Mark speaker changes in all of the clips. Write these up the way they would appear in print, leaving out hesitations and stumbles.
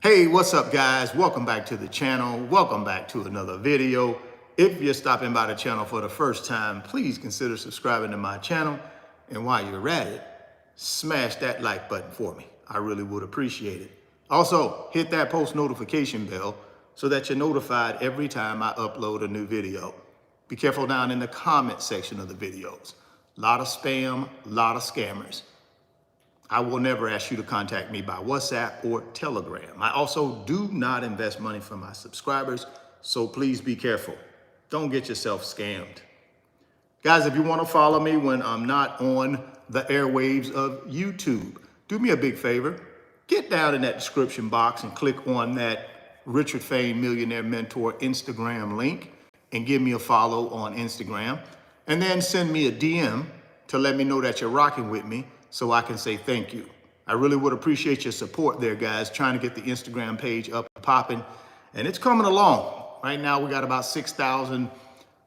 Speaker 1: Hey, what's up guys? Welcome back to the channel. Welcome back to another video. If you're stopping by the channel for the first time, please consider subscribing to my channel. And while you're at it, smash that like button for me. I really would appreciate it. Also, hit that post notification bell so that you're notified every time I upload a new video. Be careful down in the comment section of the videos. A lot of spam, a lot of scammers. I will never ask you to contact me by WhatsApp or Telegram. I also do not invest money from my subscribers, so please be careful. Don't get yourself scammed. Guys, if you want to follow me when I'm not on the airwaves of YouTube, do me a big favor. Get down in that description box and click on that Richard Fain Millionaire Mentor Instagram link and give me a follow on Instagram. And then send me a DM to let me know that you're rocking with me, so I can say thank you. I really would appreciate your support there, guys, trying to get the Instagram page up and popping. And it's coming along. Right now, we got about 6,000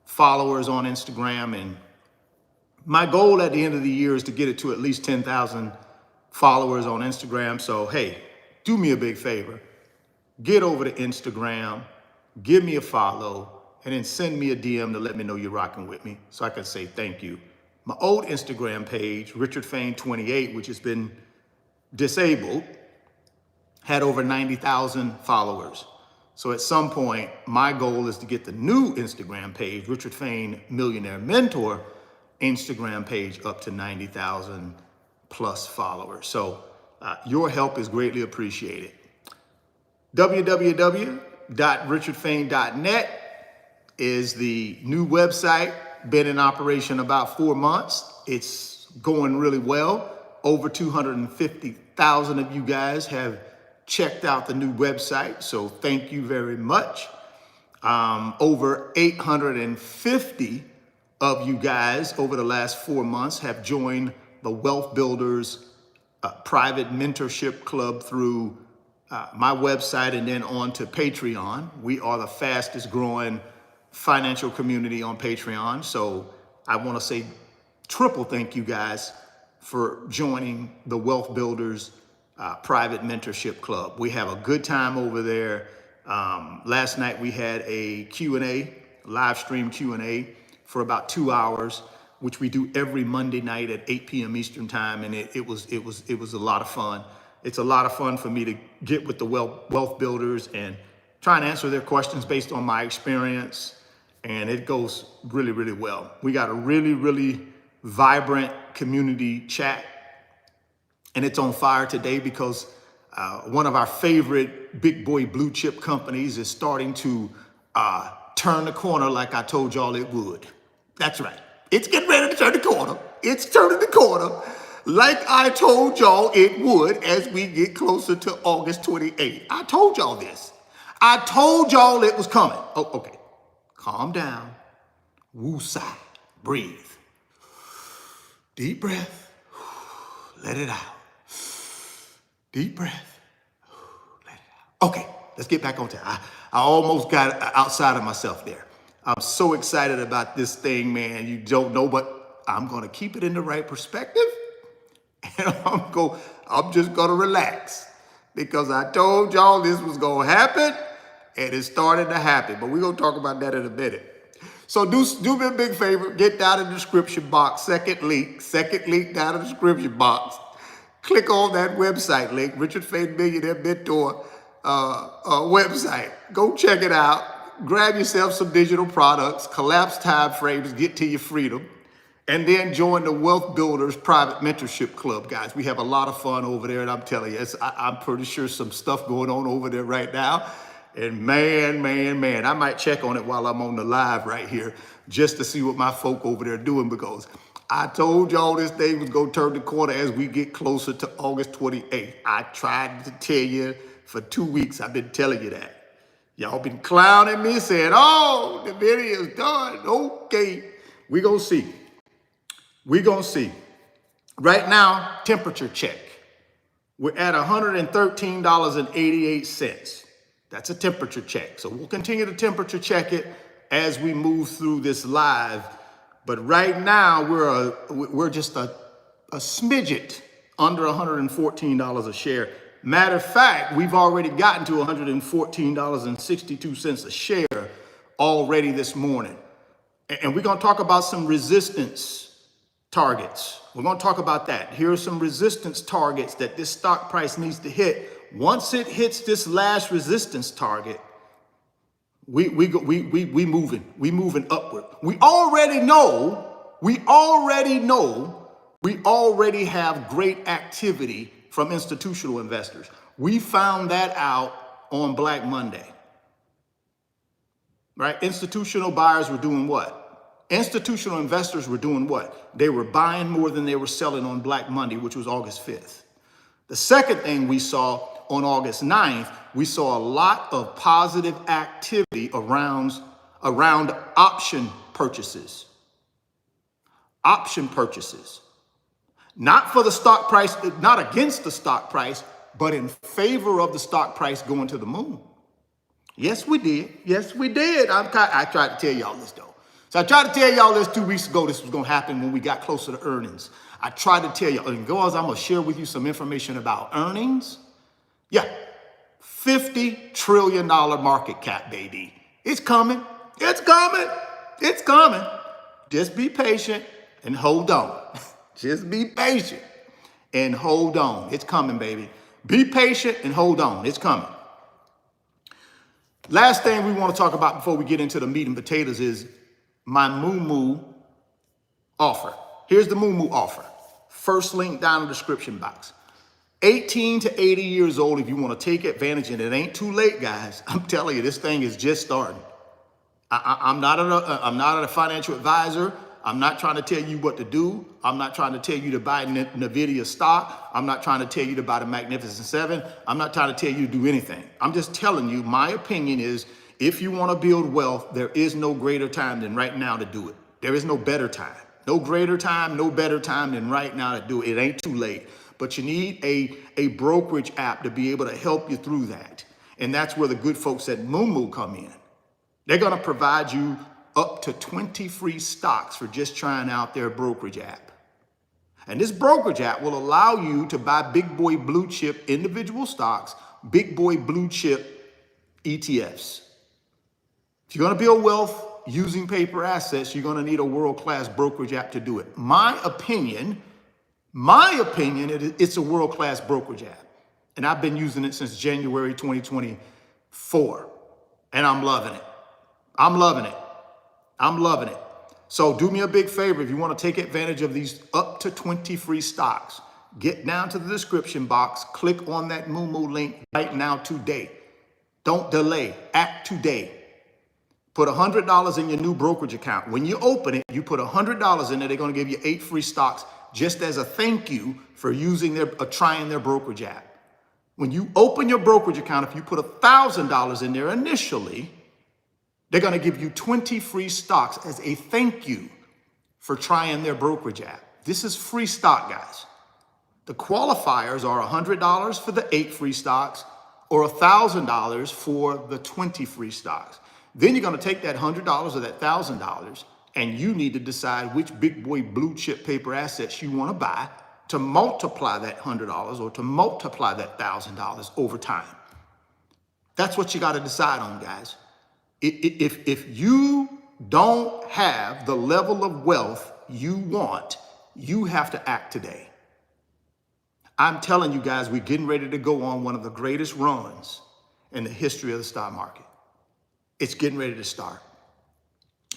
Speaker 1: followers on Instagram. And my goal at the end of the year is to get it to at least 10,000 followers on Instagram. So, hey, do me a big favor. Get over to Instagram, give me a follow, and then send me a DM to let me know you're rocking with me so I can say thank you. My old Instagram page, Richard Fain 28, which has been disabled, had over 90,000 followers. So at some point, my goal is to get the new Instagram page, Richard Fain Millionaire Mentor Instagram page, up to 90,000 plus followers. So your help is greatly appreciated. www.richardfain.net is the new website. Been in operation about 4 months. It's going really well. Over 250,000 of you guys have checked out the new website, so thank you very much. Over 850 of you guys over the last 4 months have joined the Wealth Builders private mentorship club through my website and then on to Patreon. We are the fastest growing financial community on Patreon. So I want to say triple thank you guys for joining the Wealth Builders private mentorship club. We have a good time over there. Last night we had a Q&A, live stream Q&A for about 2 hours, which we do every Monday night at 8 p.m. Eastern time. And it was a lot of fun. It's a lot of fun for me to get with the Wealth Builders and try and answer their questions based on my experience. And it goes really, really well. We got a really, really vibrant community chat. And it's on fire today because one of our favorite big boy blue chip companies is starting to turn the corner like I told y'all it would. That's right. It's getting ready to turn the corner. It's turning the corner like I told y'all it would as we get closer to August 28th. I told y'all this. I told y'all it was coming. Oh, okay. Calm down, woosah, breathe. Deep breath, let it out. Deep breath, let it out. Okay, let's get back on track. I almost got outside of myself there. I'm so excited about this thing, man. You don't know, but I'm gonna keep it in the right perspective. And I'm just gonna relax because I told y'all this was gonna happen. And it started to happen, but we're going to talk about that in a minute. So do me a big favor, get down in the description box, second link down in the description box. Click on that website link, Richard Fain Millionaire Mentor website. Go check it out. Grab yourself some digital products, collapse time frames, get to your freedom, and then join the Wealth Builders Private Mentorship Club, guys. We have a lot of fun over there, and I'm telling you, I'm pretty sure some stuff going on over there right now. And man, I might check on it while I'm on the live right here just to see what my folk over there are doing, because I told y'all this thing was going to turn the corner as we get closer to August 28th. I tried to tell you for 2 weeks. I've been telling you that. Y'all been clowning me saying, oh, the video's done. Okay, we're going to see. We're going to see. Right now, temperature check. We're at $113.88. That's a temperature check. So we'll continue to temperature check it as we move through this live. But right now we're just a smidget under $114 a share Matter of fact, we've already gotten to $114.62 a share already this morning. And we're going to talk about some resistance targets. We're going to talk about that. Here are some resistance targets that this stock price needs to hit. Once it hits this last resistance target, we moving upward. We already have great activity from institutional investors. We found that out on Black Monday. Right? Institutional buyers were doing what? Institutional investors were doing what? They were buying more than they were selling on Black Monday, which was August 5th. The second thing we saw on August 9th, we saw a lot of positive activity around option purchases. Option purchases. Not for the stock price, not against the stock price, but in favor of the stock price going to the moon. Yes, we did. Yes, we did. I tried to tell y'all this, though. So I tried to tell y'all this 2 weeks ago. This was going to happen when we got closer to earnings. I tried to tell y'all, and guys, I'm going to share with you some information about earnings. Yeah, $50 trillion market cap, baby. It's coming. It's coming. It's coming. Just be patient and hold on. Just be patient and hold on. It's coming, baby. Be patient and hold on. It's coming. Last thing we want to talk about before we get into the meat and potatoes is my Moo offer. Here's the Moo offer. First link down in the description box. 18 to 80 years old, if you want to take advantage, and it ain't too late, guys. I'm telling you, this thing is just starting. I'm not a financial advisor. I'm not trying to tell you what to do. I'm not trying to tell you to buy Nvidia stock. I'm not trying to tell you to buy the Magnificent Seven. I'm not trying to tell you to do anything. I'm just telling you, my opinion is, if you want to build wealth, there is no greater time than right now to do it. There is no better time. No greater time, no better time than right now to do it. It ain't too late. But you need a brokerage app to be able to help you through that. And that's where the good folks at Moo come in. They're going to provide you up to 20 free stocks for just trying out their brokerage app. And this brokerage app will allow you to buy big boy blue chip individual stocks, big boy blue chip ETFs. If you're going to build wealth using paper assets, you're going to need a world-class brokerage app to do it. My opinion, it's a world-class brokerage app. And I've been using it since January 2024. And I'm loving it. I'm loving it. I'm loving it. So do me a big favor. If you want to take advantage of these up to 20 free stocks, get down to the description box, click on that Moo link right now today. Don't delay. Act today. Put $100 in your new brokerage account. When you open it, you put $100 in there. They're going to give you 8 free stocks just as a thank you for using trying their brokerage app. When you open your brokerage account, if you put $1,000 in there initially, they're going to give you 20 free stocks as a thank you for trying their brokerage app. This is free stock, guys. The qualifiers are $100 for the 8 free stocks or $1,000 for the 20 free stocks. Then you're going to take that $100 or that $1,000 and you need to decide which big boy blue chip paper assets you want to buy to multiply that $100 or to multiply that $1,000 over time. That's what you got to decide on, guys. If you don't have the level of wealth you want, you have to act today. I'm telling you guys, we're getting ready to go on one of the greatest runs in the history of the stock market. It's getting ready to start.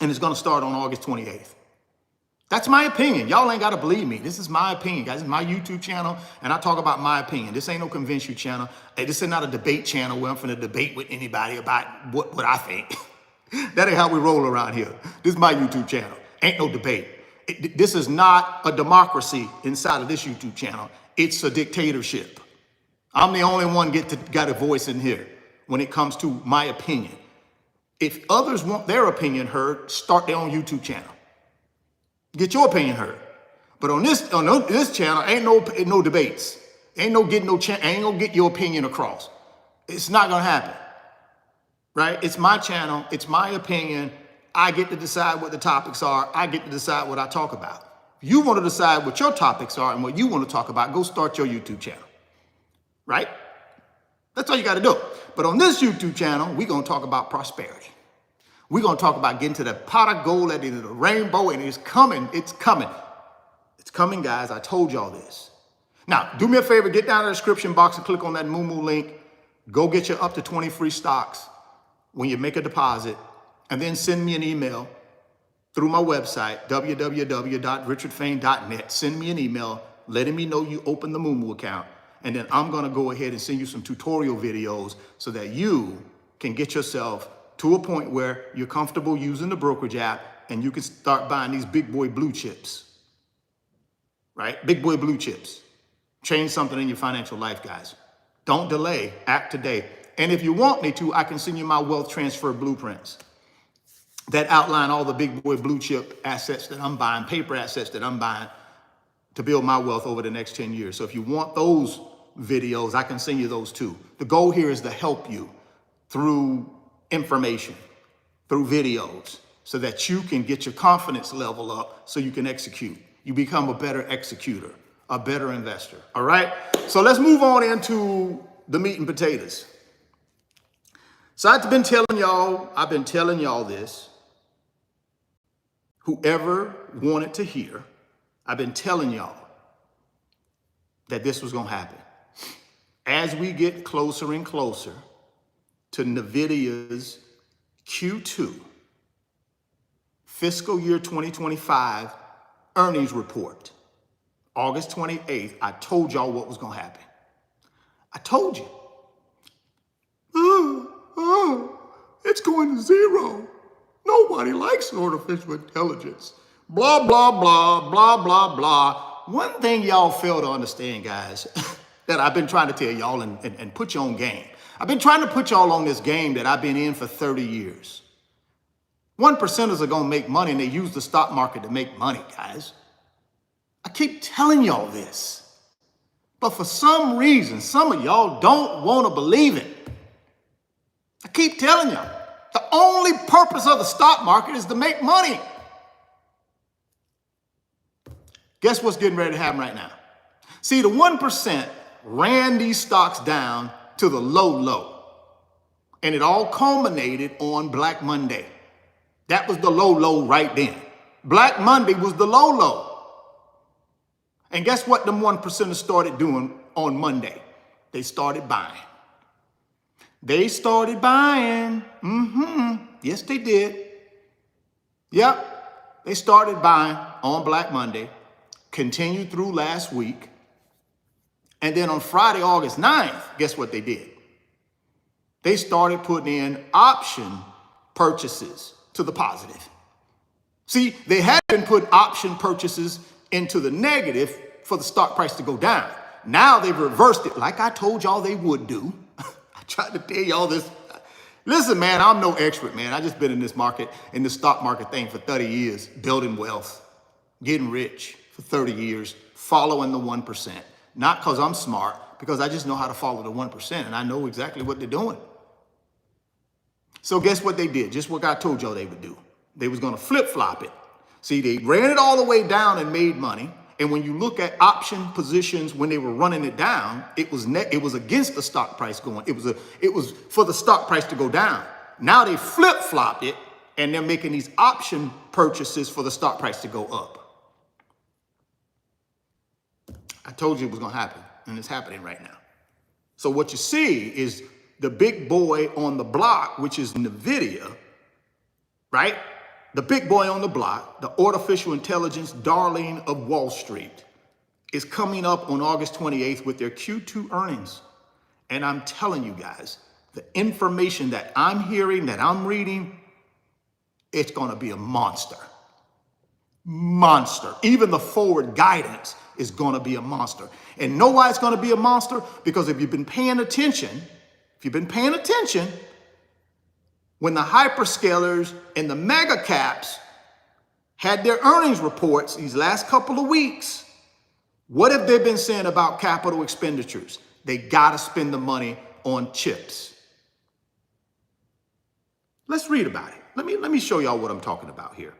Speaker 1: And it's going to start on August 28th. That's my opinion. Y'all ain't got to believe me. This is my opinion, guys. This is my YouTube channel, and I talk about my opinion. This ain't no convince you channel. Hey, this is not a debate channel where I'm finna debate with anybody about what I think. That ain't how we roll around here. This is my YouTube channel. Ain't no debate. This is not a democracy inside of this YouTube channel. It's a dictatorship. I'm the only one got a voice in here when it comes to my opinion. If others want their opinion heard, start their own YouTube channel. Get your opinion heard. But on this channel, ain't no debates. Ain't no get your opinion across. It's not gonna happen. Right? It's my channel, it's my opinion. I get to decide what the topics are. I get to decide what I talk about. If you want to decide what your topics are and what you want to talk about, go start your YouTube channel. Right? That's all you got to do. But on this YouTube channel, we're going to talk about prosperity. We're going to talk about getting to the pot of gold at the end of the rainbow, and it's coming. It's coming. It's coming, guys. I told y'all this. Now, do me a favor. Get down in the description box and click on that Moo link. Go get your up to 20 free stocks when you make a deposit, and then send me an email through my website, www.richardfain.net. Send me an email letting me know you opened the Moo account. And then I'm going to go ahead and send you some tutorial videos so that you can get yourself to a point where you're comfortable using the brokerage app and you can start buying these big boy blue chips, right? Big boy blue chips. Change something in your financial life, guys. Don't delay. Act today. And if you want me to, I can send you my wealth transfer blueprints that outline all the big boy blue chip assets that I'm buying, paper assets that I'm buying to build my wealth over the next 10 years. So if you want those videos, I can send you those too. The goal here is to help you through information, through videos, so that you can get your confidence level up so you can execute. You become a better executor, a better investor, all right? So let's move on into the meat and potatoes. So I've been telling y'all this. Whoever wanted to hear, I've been telling y'all that this was going to happen. As we get closer and closer to Nvidia's Q2 fiscal year 2025 earnings report, August 28th, I told y'all what was going to happen. I told you. It's going to zero. Nobody likes artificial intelligence. Blah, blah, blah, blah, blah, blah. One thing y'all fail to understand, guys, that I've been trying to tell y'all and put you on game. I've been trying to put y'all on this game that I've been in for 30 years. 1%ers are going to make money, and they use the stock market to make money, guys. I keep telling y'all this. But for some reason, some of y'all don't want to believe it. I keep telling y'all, the only purpose of the stock market is to make money. Guess what's getting ready to happen right now? See, the 1% ran these stocks down to the low. And it all culminated on Black Monday. That was the low right then. Black Monday was the low. And guess what them 1%ers started doing on Monday? They started buying. They started buying. Yes, they did. Yep. They started buying on Black Monday, continued through last week. And then on Friday, August 9th, guess what they did? They started putting in option purchases to the positive. See, they had been putting option purchases into the negative for the stock price to go down. Now they've reversed it like I told y'all they would do. I tried to tell y'all this. Listen, man, I'm no expert, man. I just been in this market, in the stock market thing for 30 years, building wealth, getting rich for 30 years, following the 1%. Not because I'm smart, because I just know how to follow the 1%, and I know exactly what they're doing. So guess what they did? Just what I told y'all they would do. They was going to flip-flop it. See, they ran it all the way down and made money. And when you look at option positions when they were running it down, it was against the stock price going. It was for the stock price to go down. Now they flip-flopped it, and they're making these option purchases for the stock price to go up. I told you it was going to happen, and it's happening right now. So what you see is the big boy on the block, which is Nvidia, right? The big boy on the block, the artificial intelligence darling of Wall Street, is coming up on August 28th with their Q2 earnings. And I'm telling you guys, the information that I'm hearing, that I'm reading, it's going to be a monster. Monster. Even the forward guidance is going to be a monster. And know why it's going to be a monster? Because if you've been paying attention, when the hyperscalers and the mega caps had their earnings reports these last couple of weeks, what have they been saying about capital expenditures? They got to spend the money on chips. Let's read about it. Let me show y'all what I'm talking about here.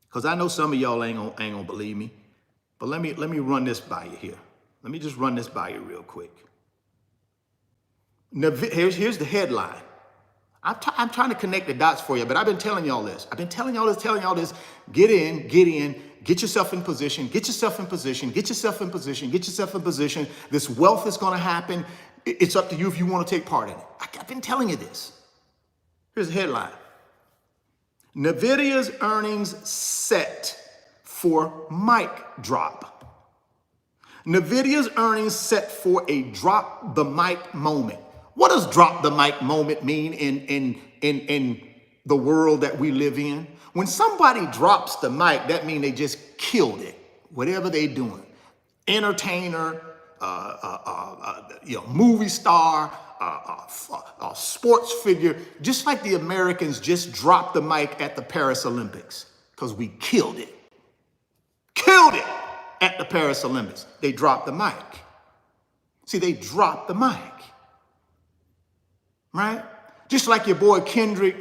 Speaker 1: Because I know some of y'all ain't gonna believe me. But let me run this by you here. Let me just run this by you real quick. Here's the headline. I'm trying to connect the dots for you, but I've been telling y'all this. Telling y'all this. Get in, get yourself in position, get yourself in position. This wealth is going to happen. It's up to you if you want to take part in it. I've been telling you this. Here's the headline. Nvidia's earnings set for mic drop. Nvidia's earnings set for a drop the mic moment. What does drop the mic moment mean in the world that we live in? When somebody drops the mic, that means they just killed it, whatever they're doing. Entertainer, movie star, sports figure, just like the Americans just dropped the mic at the Paris Olympics because we killed it. Killed it at the Paris Olympics. They dropped the mic. See, they dropped the mic. Right? Just like your boy Kendrick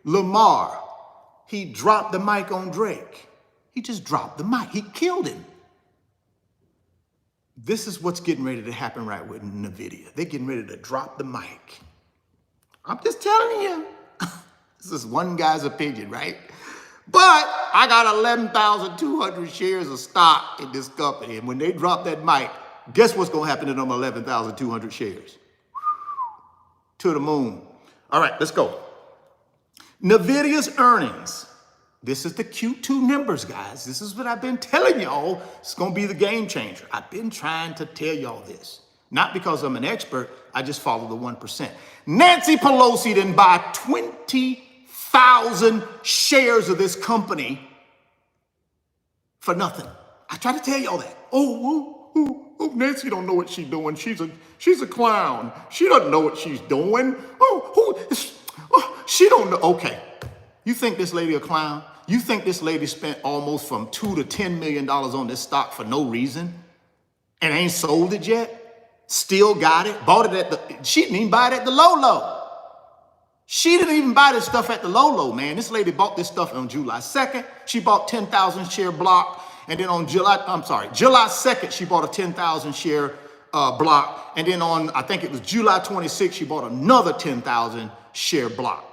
Speaker 1: Lamar. He dropped the mic on Drake. He just dropped the mic. He killed him. This is what's getting ready to happen right with Nvidia. They're getting ready to drop the mic. I'm just telling you. This is one guy's opinion, right? But I got 11,200 shares of stock in this company. And when they drop that mic, guess what's going to happen to them 11,200 shares? To the moon. All right, let's go. Nvidia's earnings. This is the Q2 numbers, guys. This is what I've been telling y'all. It's going to be the game changer. I've been trying to tell y'all this. Not because I'm an expert. I just follow the 1%. Nancy Pelosi didn't buy 20,000 shares of this company for nothing. I try to tell y'all that. Oh, Nancy don't know what she's doing. She's a clown. She doesn't know what she's doing. She don't know. Okay. You think this lady a clown? You think this lady spent almost from $2 to $10 million on this stock for no reason and ain't sold it yet? Still got it? Bought it she didn't even buy it at the low. She didn't even buy this stuff at the low, man. This lady bought this stuff on July 2nd. She bought 10,000 share block. And then on July 2nd, she bought a 10,000 share block. And then on, I think it was July 26th, she bought another 10,000 share block.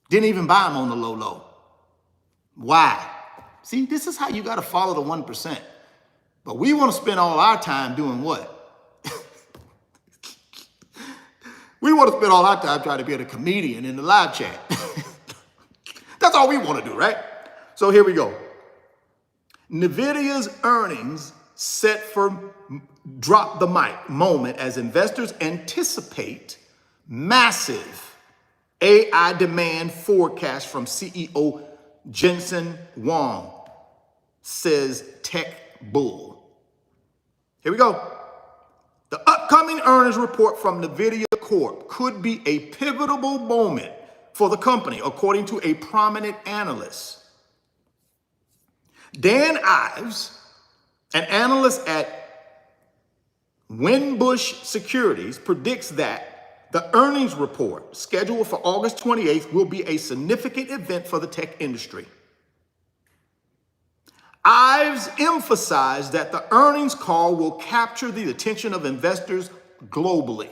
Speaker 1: Didn't even buy them on the low. Why? See, this is how you got to follow the 1%. But we want to spend all our time doing what? We want to spend all our time trying to be a comedian in the live chat. That's all we want to do, right? So here we go. Nvidia's earnings set for drop the mic moment as investors anticipate massive AI demand forecast from CEO Jensen Huang, says Tech Bull. Here we go. The upcoming earnings report from Nvidia Corp could be a pivotal moment for the company, according to a prominent analyst. Dan Ives, an analyst at Winbush Securities, predicts that the earnings report scheduled for August 28th will be a significant event for the tech industry. Ives emphasized that the earnings call will capture the attention of investors globally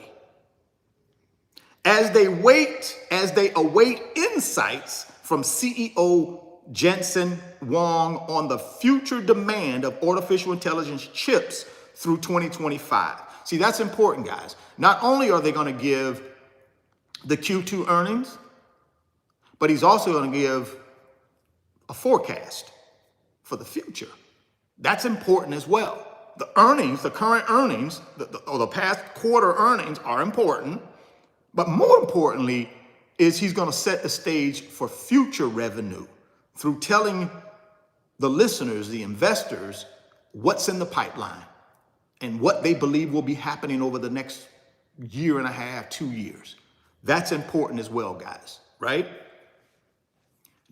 Speaker 1: as they await insights from CEO Jensen Huang on the future demand of artificial intelligence chips through 2025. See, that's important, guys. Not only are they going to give the Q2 earnings, but he's also going to give a forecast for the future. That's important as well. The earnings, the current earnings, the past quarter earnings are important, but more importantly is he's going to set the stage for future revenue through telling the listeners, the investors, what's in the pipeline and what they believe will be happening over the next year and a half, 2 years. That's important as well, guys, right?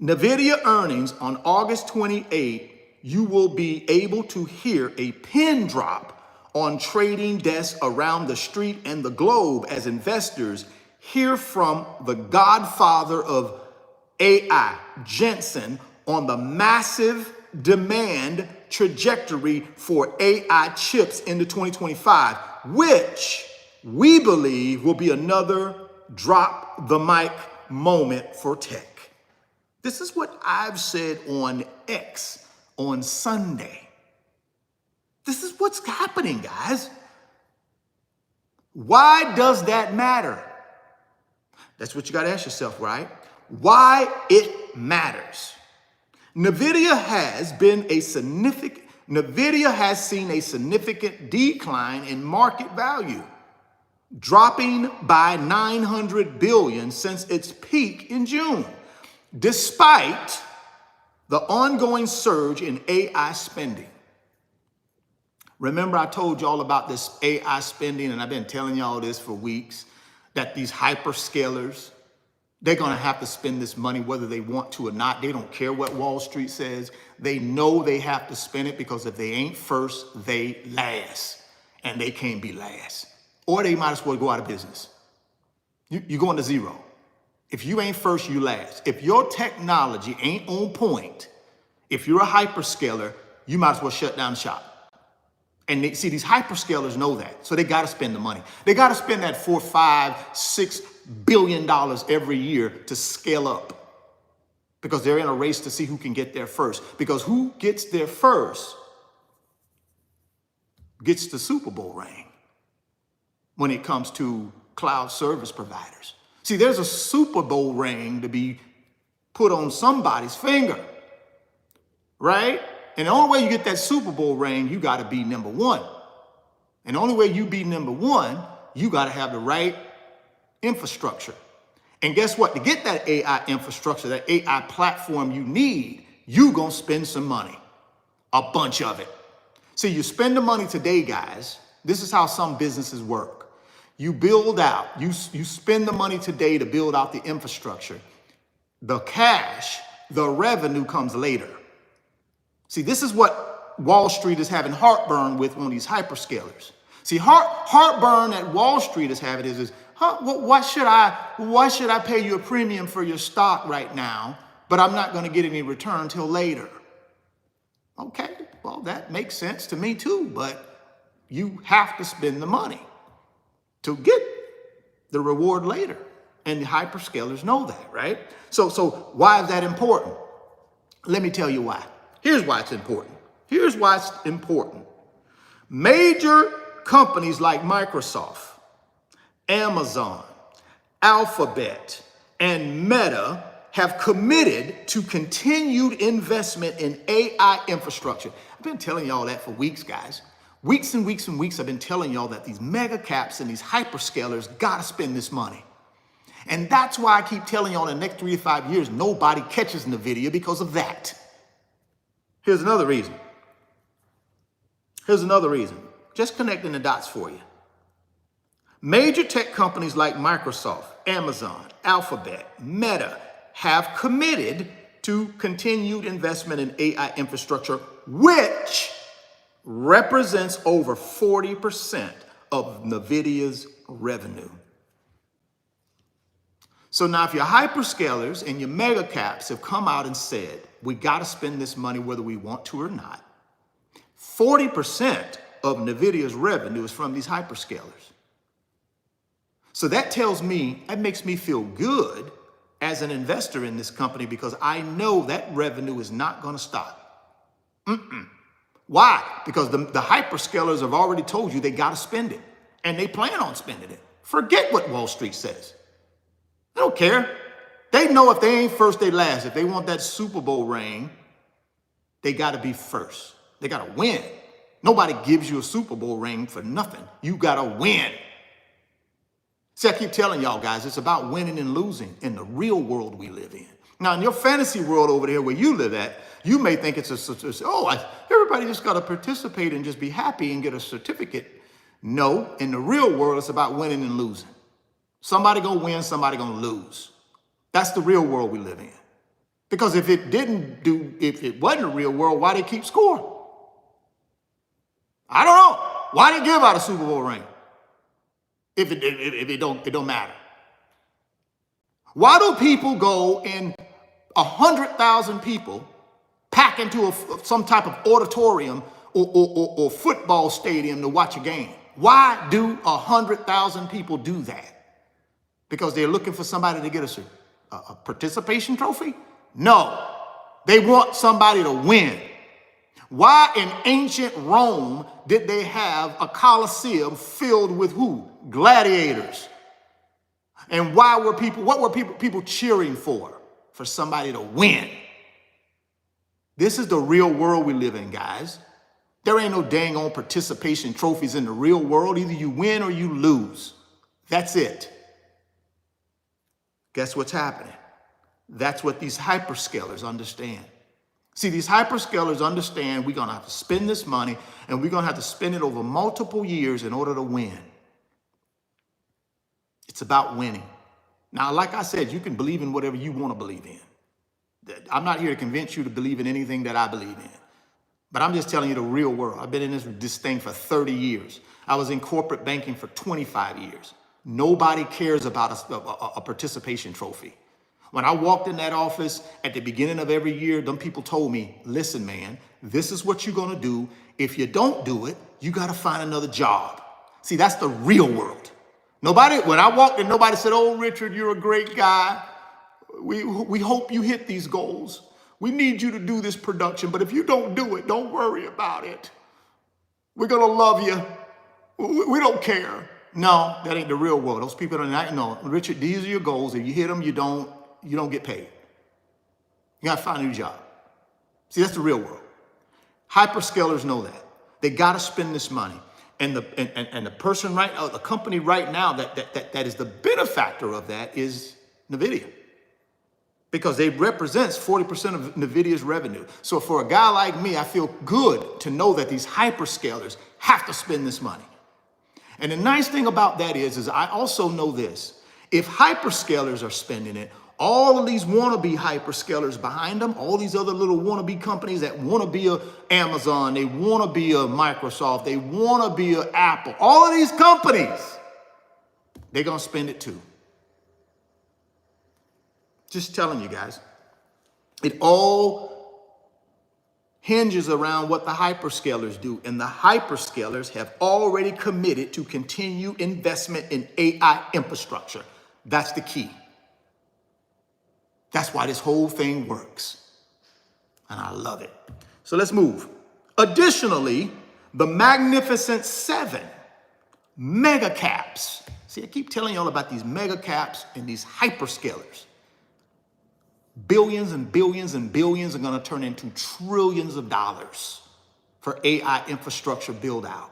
Speaker 1: Nvidia earnings on August 28th, you will be able to hear a pin drop on trading desks around the street and the globe as investors hear from the godfather of AI, Jensen, on the massive demand trajectory for AI chips into 2025, which we believe will be another drop the mic moment for tech. This is what I've said on X on Sunday. This is what's happening, guys. Why does that matter? That's what you got to ask yourself, right? Why it matters. Nvidia has seen a significant decline in market value, dropping by 900 billion since its peak in June, despite the ongoing surge in AI spending. Remember, I told y'all about this AI spending, and I've been telling y'all this for weeks, that these hyperscalers, they're going to have to spend this money whether they want to or not. They don't care what Wall Street says. They know they have to spend it because if they ain't first, they last. And they can't be last. Or they might as well go out of business. You're going to zero. If you ain't first, you last. If your technology ain't on point, if you're a hyperscaler, you might as well shut down shop. And see, these hyperscalers know that. So they got to spend the money. They got to spend that $4, $5, $6 billion every year to scale up. Because they're in a race to see who can get there first. Because who gets there first gets the Super Bowl ring when it comes to cloud service providers. See, there's a Super Bowl ring to be put on somebody's finger, right? And the only way you get that Super Bowl ring, you got to be number one. And the only way you be number one, you got to have the right infrastructure. And guess what? To get that AI infrastructure, that AI platform you need, you going to spend some money, a bunch of it. See, you spend the money today, guys. This is how some businesses work. You build out, you spend the money today to build out the infrastructure. The cash, the revenue comes later. See, this is what Wall Street is having heartburn with on these hyperscalers. See, heartburn that Wall Street is having is why should I pay you a premium for your stock right now, but I'm not going to get any return till later? Okay, well, that makes sense to me too, but you have to spend the money to get the reward later. And the hyperscalers know that, right? So why is that important? Let me tell you why. Here's why it's important. Here's why it's important. Major companies like Microsoft, Amazon, Alphabet, and Meta have committed to continued investment in AI infrastructure. I've been telling y'all that for weeks, guys. Weeks and weeks and weeks I've been telling y'all that these mega caps and these hyperscalers got to spend this money. And that's why I keep telling y'all in the next 3 to 5 years, nobody catches Nvidia because of that. Here's another reason. Just connecting the dots for you. Major tech companies like Microsoft, Amazon, Alphabet, Meta have committed to continued investment in AI infrastructure, which represents over 40% of Nvidia's revenue. So now if your hyperscalers and your mega caps have come out and said, we got to spend this money whether we want to or not, 40% of Nvidia's revenue is from these hyperscalers. So that tells me, that makes me feel good as an investor in this company because I know that revenue is not going to stop. Why? Because the hyperscalers have already told you they got to spend it and they plan on spending it. Forget what Wall Street says. They don't care. They know if they ain't first, they last. If they want that Super Bowl ring, they got to be first. They got to win. Nobody gives you a Super Bowl ring for nothing. You got to win. See, I keep telling y'all guys, it's about winning and losing in the real world we live in. Now, in your fantasy world over there where you live at, you may think it's everybody just got to participate and just be happy and get a certificate. No, in the real world, it's about winning and losing. Somebody gonna win, somebody gonna lose. That's the real world we live in. Because if it wasn't a real world, why they keep score? I don't know. Why they give out a Super Bowl ring? If it don't matter. Why do people go in 100,000 people pack into some type of auditorium or football stadium to watch a game? Why do 100,000 people do that? Because they're looking for somebody to get a participation trophy? No, they want somebody to win. Why in ancient Rome did they have a Colosseum filled with who? Gladiators. And what were people cheering for? For somebody to win. This is the real world we live in, guys. There ain't no dang on participation trophies in the real world. Either you win or you lose. That's it. Guess what's happening? That's what these hyperscalers understand. See, these hyperscalers understand we're going to have to spend this money, and we're going to have to spend it over multiple years in order to win. It's about winning. Now, like I said, you can believe in whatever you want to believe in. I'm not here to convince you to believe in anything that I believe in. But I'm just telling you the real world. I've been in this thing for 30 years. I was in corporate banking for 25 years. Nobody cares about a participation trophy. When I walked in that office at the beginning of every year, them people told me, listen, man, this is what you're going to do. If you don't do it, you got to find another job. See, that's the real world. When I walked in, nobody said, oh, Richard, you're a great guy. We hope you hit these goals. We need you to do this production, but if you don't do it, don't worry about it. We're going to love you. We don't care. No, that ain't the real world. Those people don't know. Richard, these are your goals. If you hit them, you don't get paid. You got to find a new job. See, that's the real world. Hyperscalers know that. They got to spend this money. And the person the company right now that is the benefactor of that is Nvidia. Because they represents 40% of Nvidia's revenue. So for a guy like me, I feel good to know that these hyperscalers have to spend this money. And the nice thing about that is I also know this. If hyperscalers are spending it, all of these wannabe hyperscalers behind them, all these other little wannabe companies that want to be a Amazon, they want to be a Microsoft, they want to be a Apple, all of these companies, they're going to spend it too. Just telling you guys, it all hinges around what the hyperscalers do. And the hyperscalers have already committed to continue investment in AI infrastructure. That's the key. That's why this whole thing works. And I love it. So let's move. Additionally, the Magnificent Seven mega caps. See, I keep telling y'all about these mega caps and these hyperscalers. Billions and billions and billions are going to turn into trillions of dollars for AI infrastructure build out.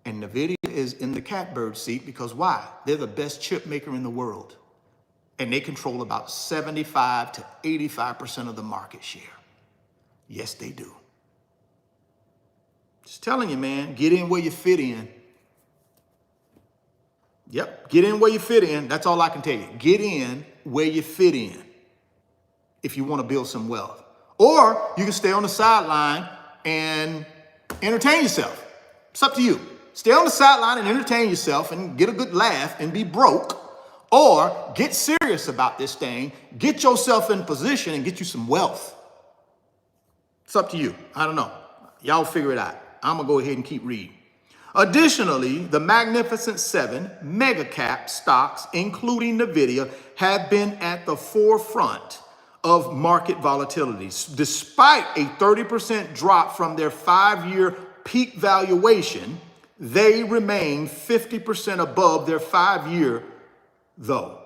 Speaker 1: And Nvidia is in the catbird seat because why? They're the best chip maker in the world. And they control about 75 to 85% of the market share. Yes, they do. Just telling you, man, get in where you fit in. Yep, get in where you fit in. That's all I can tell you. Get in where you fit in. If you want to build some wealth. Or you can stay on the sideline and entertain yourself. It's up to you. Stay on the sideline and entertain yourself and get a good laugh and be broke. Or get serious about this thing, get yourself in position and get you some wealth. It's up to you. I don't know. Y'all figure it out. I'm going to go ahead and keep reading. Additionally, the Magnificent Seven mega cap stocks, including Nvidia, have been at the forefront of market volatilities. Despite a 30% drop from their 5-year peak valuation, they remain 50% above their 5-year though.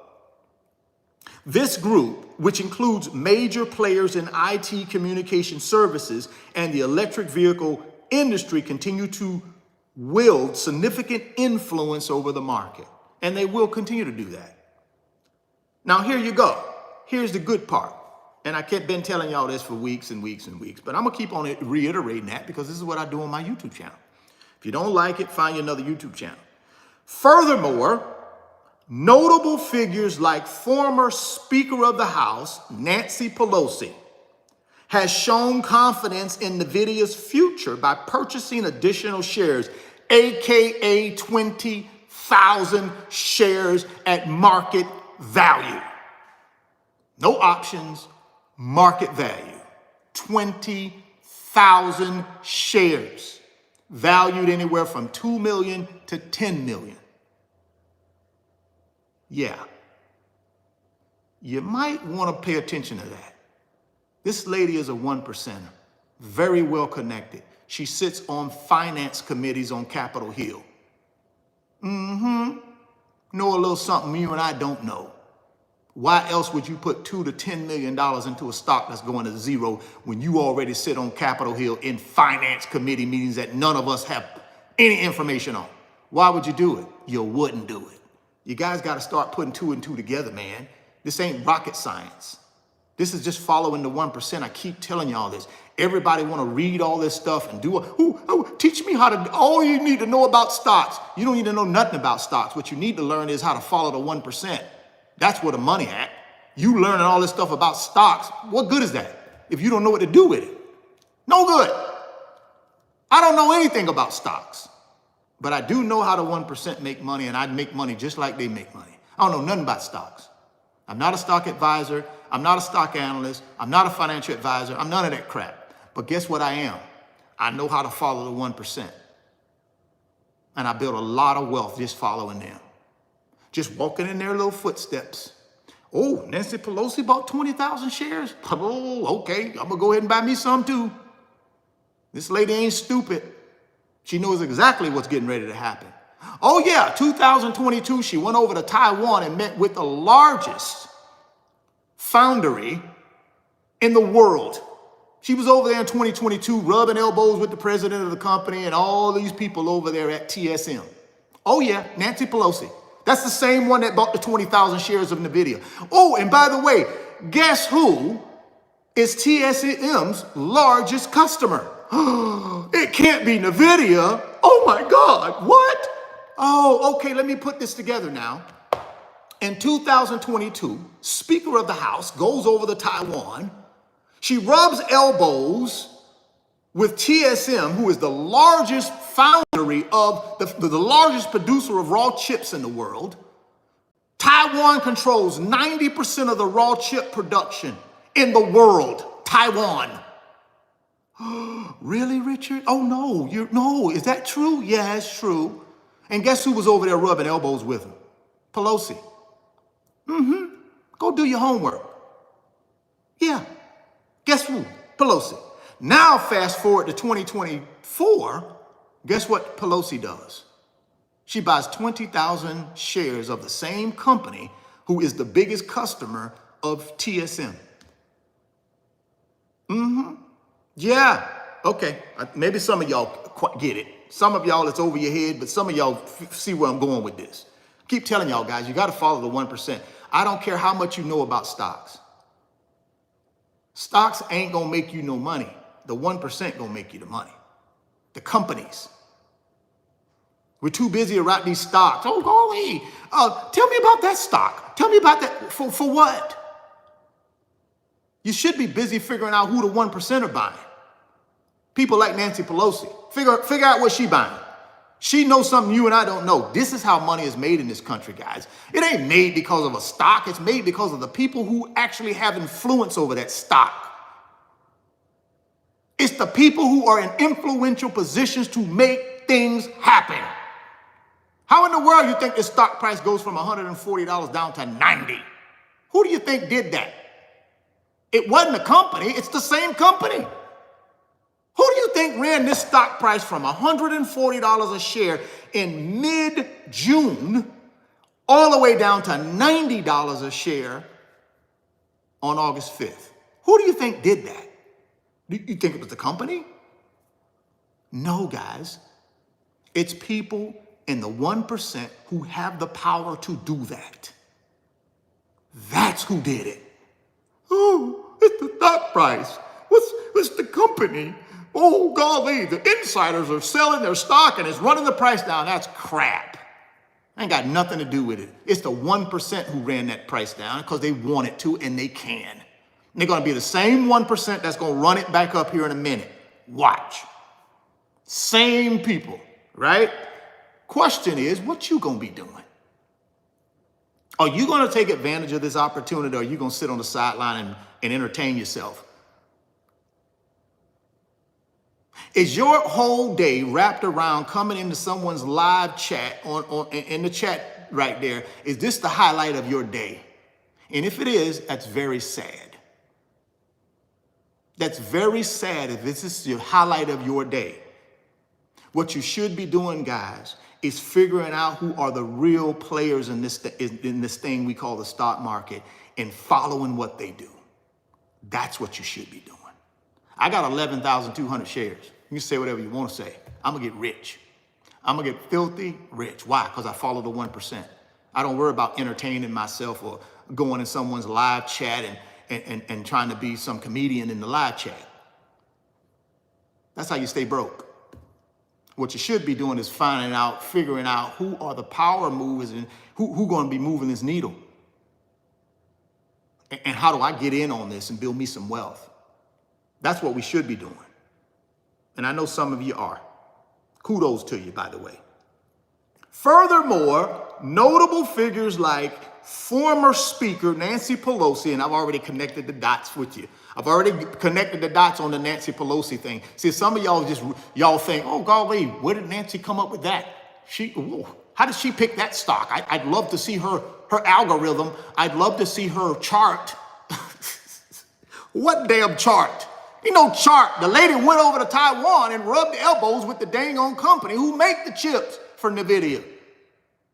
Speaker 1: This group, which includes major players in IT communication services and the electric vehicle industry, continue to wield significant influence over the market. And they will continue to do that. Now, here you go. Here's the good part. And I kept been telling y'all this for weeks and weeks and weeks, but I'm gonna keep on reiterating that because this is what I do on my YouTube channel. If you don't like it, find you another YouTube channel. Furthermore, notable figures like former Speaker of the House, Nancy Pelosi, has shown confidence in Nvidia's future by purchasing additional shares, aka 20,000 shares at market value. No options, market value. 20,000 shares. valued anywhere from 2 million to 10 million. Yeah. You might want to pay attention to that. This lady is a 1%er, very well connected. She sits on finance committees on Capitol Hill. Know a little something you and I don't know. Why else would you put $2 to $10 million into a stock that's going to zero when you already sit on Capitol Hill in finance committee meetings that none of us have any information on? Why would you do it? You wouldn't do it. You guys got to start putting 2 and 2 together, man. This ain't rocket science. This is just following the 1%. I keep telling y'all this. Everybody want to read all this stuff and teach me how to, all you need to know about stocks. You don't need to know nothing about stocks. What you need to learn is how to follow the 1%. That's where the money at. You learning all this stuff about stocks. What good is that if you don't know what to do with it? No good. I don't know anything about stocks, but I do know how the 1% make money, and I make money just like they make money. I don't know nothing about stocks. I'm not a stock advisor. I'm not a stock analyst. I'm not a financial advisor. I'm none of that crap. But guess what I am? I know how to follow the 1%. And I built a lot of wealth just following them. Just walking in their little footsteps. Oh, Nancy Pelosi bought 20,000 shares? Oh, okay. I'm going to go ahead and buy me some too. This lady ain't stupid. She knows exactly what's getting ready to happen. Oh yeah, 2022, she went over to Taiwan and met with the largest foundry in the world. She was over there in 2022, rubbing elbows with the president of the company and all these people over there at TSM. Oh yeah, Nancy Pelosi. That's the same one that bought the 20,000 shares of Nvidia. Oh, and by the way, guess who is TSM's largest customer? It can't be Nvidia. Oh my God, what? Oh, okay, let me put this together now. In 2022, Speaker of the House goes over to Taiwan. She rubs elbows with TSM, who is the largest foundry of the largest producer of raw chips in the world. Taiwan controls 90% of the raw chip production in the world. Taiwan. Really, Richard? Oh no, no, is that true? Yeah, it's true. And guess who was over there rubbing elbows with him? Pelosi. Go do your homework. Yeah. Guess who? Pelosi. Now fast forward to 2024, guess what Pelosi does? She buys 20,000 shares of the same company who is the biggest customer of TSM. Yeah, okay. Maybe some of y'all get it. Some of y'all it's over your head, but some of y'all see where I'm going with this. Keep telling y'all guys, you got to follow the 1%. I don't care how much you know about stocks. Stocks ain't going to make you no money. The 1% going to make you the money. The companies. We're too busy about these stocks. Oh, golly. Tell me about that stock. Tell me about that. For what? You should be busy figuring out who the 1% are buying. People like Nancy Pelosi. Figure out what she buying. She knows something you and I don't know. This is how money is made in this country, guys. It ain't made because of a stock. It's made because of the people who actually have influence over that stock. It's the people who are in influential positions to make things happen. How in the world you think this stock price goes from $140 down to $90? Who do you think did that? It wasn't a company. It's the same company. Who do you think ran this stock price from $140 a share in mid-June all the way down to $90 a share on August 5th? Who do you think did that? Do you think it was the company? No, guys. It's people in the 1% who have the power to do that. That's who did it. Oh, it's the stock price. What's the company? Oh, golly, the insiders are selling their stock and it's running the price down. That's crap. Ain't got nothing to do with it. It's the 1% who ran that price down because they wanted to and they can. And they're going to be the same 1% that's going to run it back up here in a minute. Watch. Same people, right? Question is, what you going to be doing? Are you going to take advantage of this opportunity or are you going to sit on the sideline and entertain yourself? Is your whole day wrapped around coming into someone's live chat in the chat right there? Is this the highlight of your day? And if it is, that's very sad. That's very sad if this is the highlight of your day. What you should be doing, guys, is figuring out who are the real players in this thing we call the stock market and following what they do. That's what you should be doing. I got 11,200 shares. You can say whatever you want to say. I'm going to get rich. I'm going to get filthy rich. Why? Because I follow the 1%. I don't worry about entertaining myself or going in someone's live chat and trying to be some comedian in the live chat. That's how you stay broke. What you should be doing is figuring out who are the power movers and who going to be moving this needle. And how do I get in on this and build me some wealth? That's what we should be doing. And I know some of you are. Kudos to you, by the way. Furthermore, notable figures like former Speaker Nancy Pelosi, and I've already connected the dots with you. I've already connected the dots on the Nancy Pelosi thing. See, some of y'all think, oh, golly, where did Nancy come up with that? How did she pick that stock? I'd love to see her algorithm. I'd love to see her chart. What damn chart? Ain't no chart. The lady went over to Taiwan and rubbed elbows with the dang on company who make the chips for Nvidia.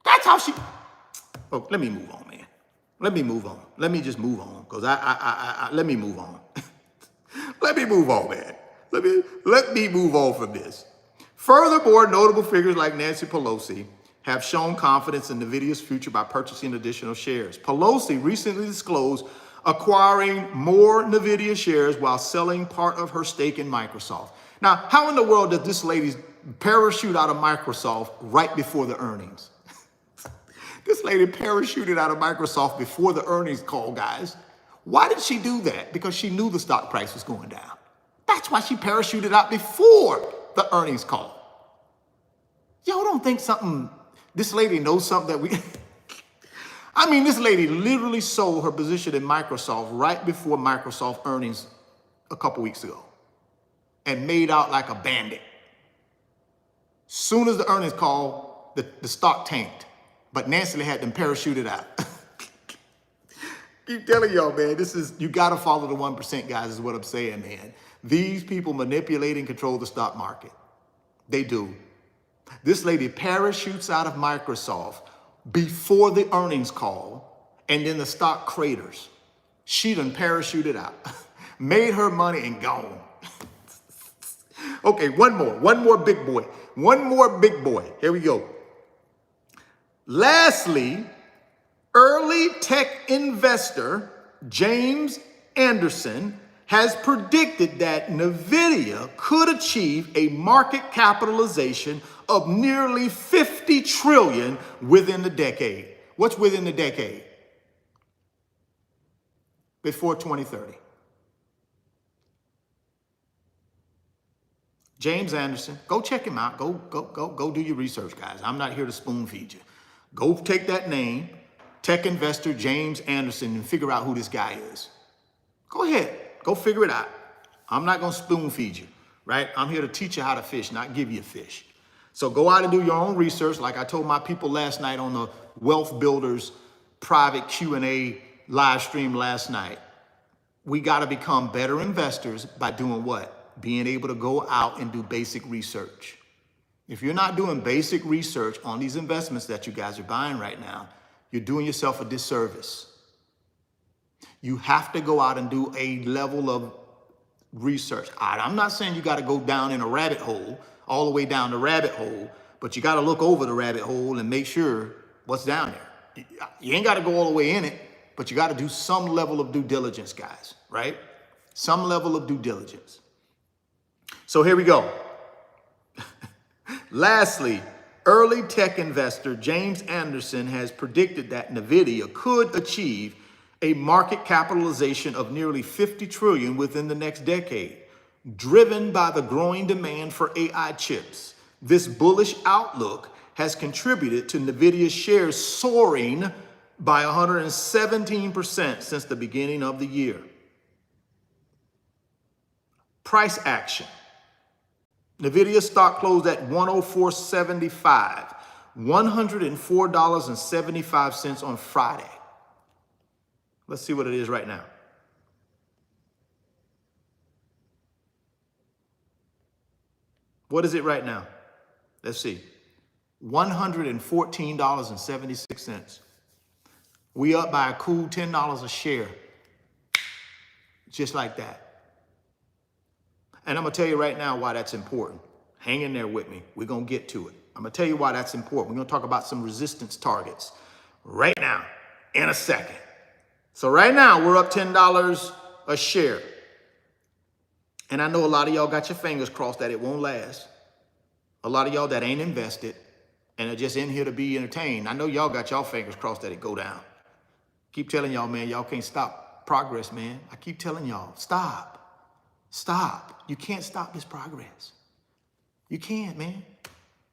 Speaker 1: That's how she... Oh, let me move on, man. Let me move on. Let me just move on, because let me move on. Let me move on, man. Let me move on from this. Furthermore, notable figures like Nancy Pelosi have shown confidence in Nvidia's future by purchasing additional shares. Pelosi recently disclosed acquiring more Nvidia shares while selling part of her stake in Microsoft. Now, how in the world did this lady parachute out of Microsoft right before the earnings? This lady parachuted out of Microsoft before the earnings call, guys. Why did she do that? Because she knew the stock price was going down. That's why she parachuted out before the earnings call. Y'all don't think this lady knows something that we... I mean, this lady literally sold her position in Microsoft right before Microsoft earnings a couple weeks ago and made out like a bandit. Soon as the earnings call, the stock tanked, but Nancy had them parachuted out. Keep telling y'all, man, you got to follow the 1%, guys, is what I'm saying, man. These people manipulate and control the stock market. They do. This lady parachutes out of Microsoft before the earnings call, and then the stock craters. She done parachuted out, made her money and gone. Okay, one more big boy. Here we go. Lastly, early tech investor James Anderson has predicted that Nvidia could achieve a market capitalization of nearly 50 trillion within the decade. What's within the decade? Before 2030. James Anderson, go check him out. Go do your research, guys. I'm not here to spoon feed you. Go take that name, tech investor James Anderson, and figure out who this guy is. Go ahead. Go figure it out. I'm not going to spoon feed you, right? I'm here to teach you how to fish, not give you a fish. So go out and do your own research. Like I told my people last night on the Wealth Builders private Q&A live stream last night. We got to become better investors by doing what? Being able to go out and do basic research. If you're not doing basic research on these investments that you guys are buying right now, you're doing yourself a disservice. You have to go out and do a level of research. I'm not saying you got to go down in a rabbit hole, all the way down the rabbit hole, but you got to look over the rabbit hole and make sure what's down there. You ain't got to go all the way in it, but you got to do some level of due diligence, guys, right? Some level of due diligence. So here we go. Lastly, early tech investor James Anderson has predicted that Nvidia could achieve a market capitalization of nearly 50 trillion within the next decade, driven by the growing demand for AI chips. This bullish outlook has contributed to Nvidia's shares soaring by 117% since the beginning of the year. Price action. Nvidia stock closed at 104.75, $104.75 on Friday. Let's see what it is right now. What is it right now? Let's see. $114.76. We up by a cool $10 a share. Just like that. And I'm going to tell you right now why that's important. Hang in there with me. We're going to get to it. I'm going to tell you why that's important. We're going to talk about some resistance targets right now in a second. So right now, we're up $10 a share. And I know a lot of y'all got your fingers crossed that it won't last. A lot of y'all that ain't invested and are just in here to be entertained. I know y'all got y'all fingers crossed that it go down. Keep telling y'all, man, y'all can't stop progress, man. I keep telling y'all, stop. Stop. You can't stop this progress. You can't, man.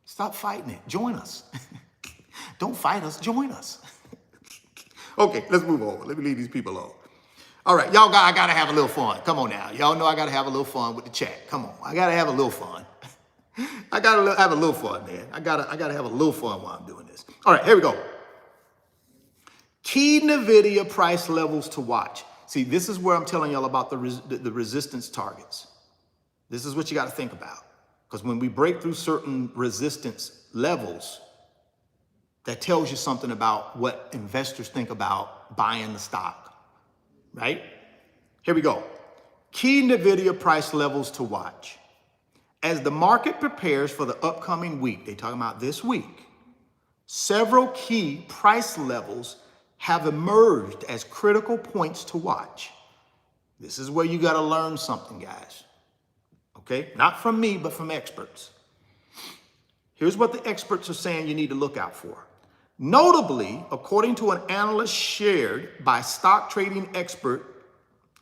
Speaker 1: Stop fighting it. Join us. Don't fight us. Join us. Okay, let's move on. Let me leave these people alone. All right, y'all, I got to have a little fun. Come on now. Y'all know I got to have a little fun with the chat. Come on. I got to have a little fun. I got to have a little fun, man. I got to have a little fun while I'm doing this. All right, here we go. Key Nvidia price levels to watch. See, this is where I'm telling y'all about the resistance targets. This is what you got to think about. Because when we break through certain resistance levels, that tells you something about what investors think about buying the stock, right? Here we go. Key Nvidia price levels to watch. As the market prepares for the upcoming week, they're talking about this week, several key price levels have emerged as critical points to watch. This is where you got to learn something, guys. Okay? Not from me, but from experts. Here's what the experts are saying you need to look out for. Notably, according to an analyst shared by stock trading expert,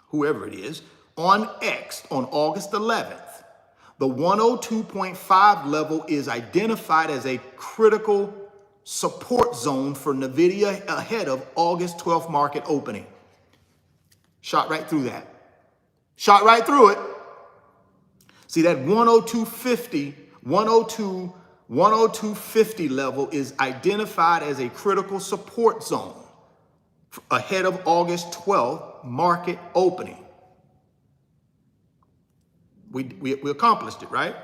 Speaker 1: whoever it is, on X on August 11th, the 102.5 level is identified as a critical support zone for Nvidia ahead of August 12th market opening. Shot right through that. Shot right through it. See that 102.50 level is identified as a critical support zone ahead of August 12th market opening. We accomplished it, right?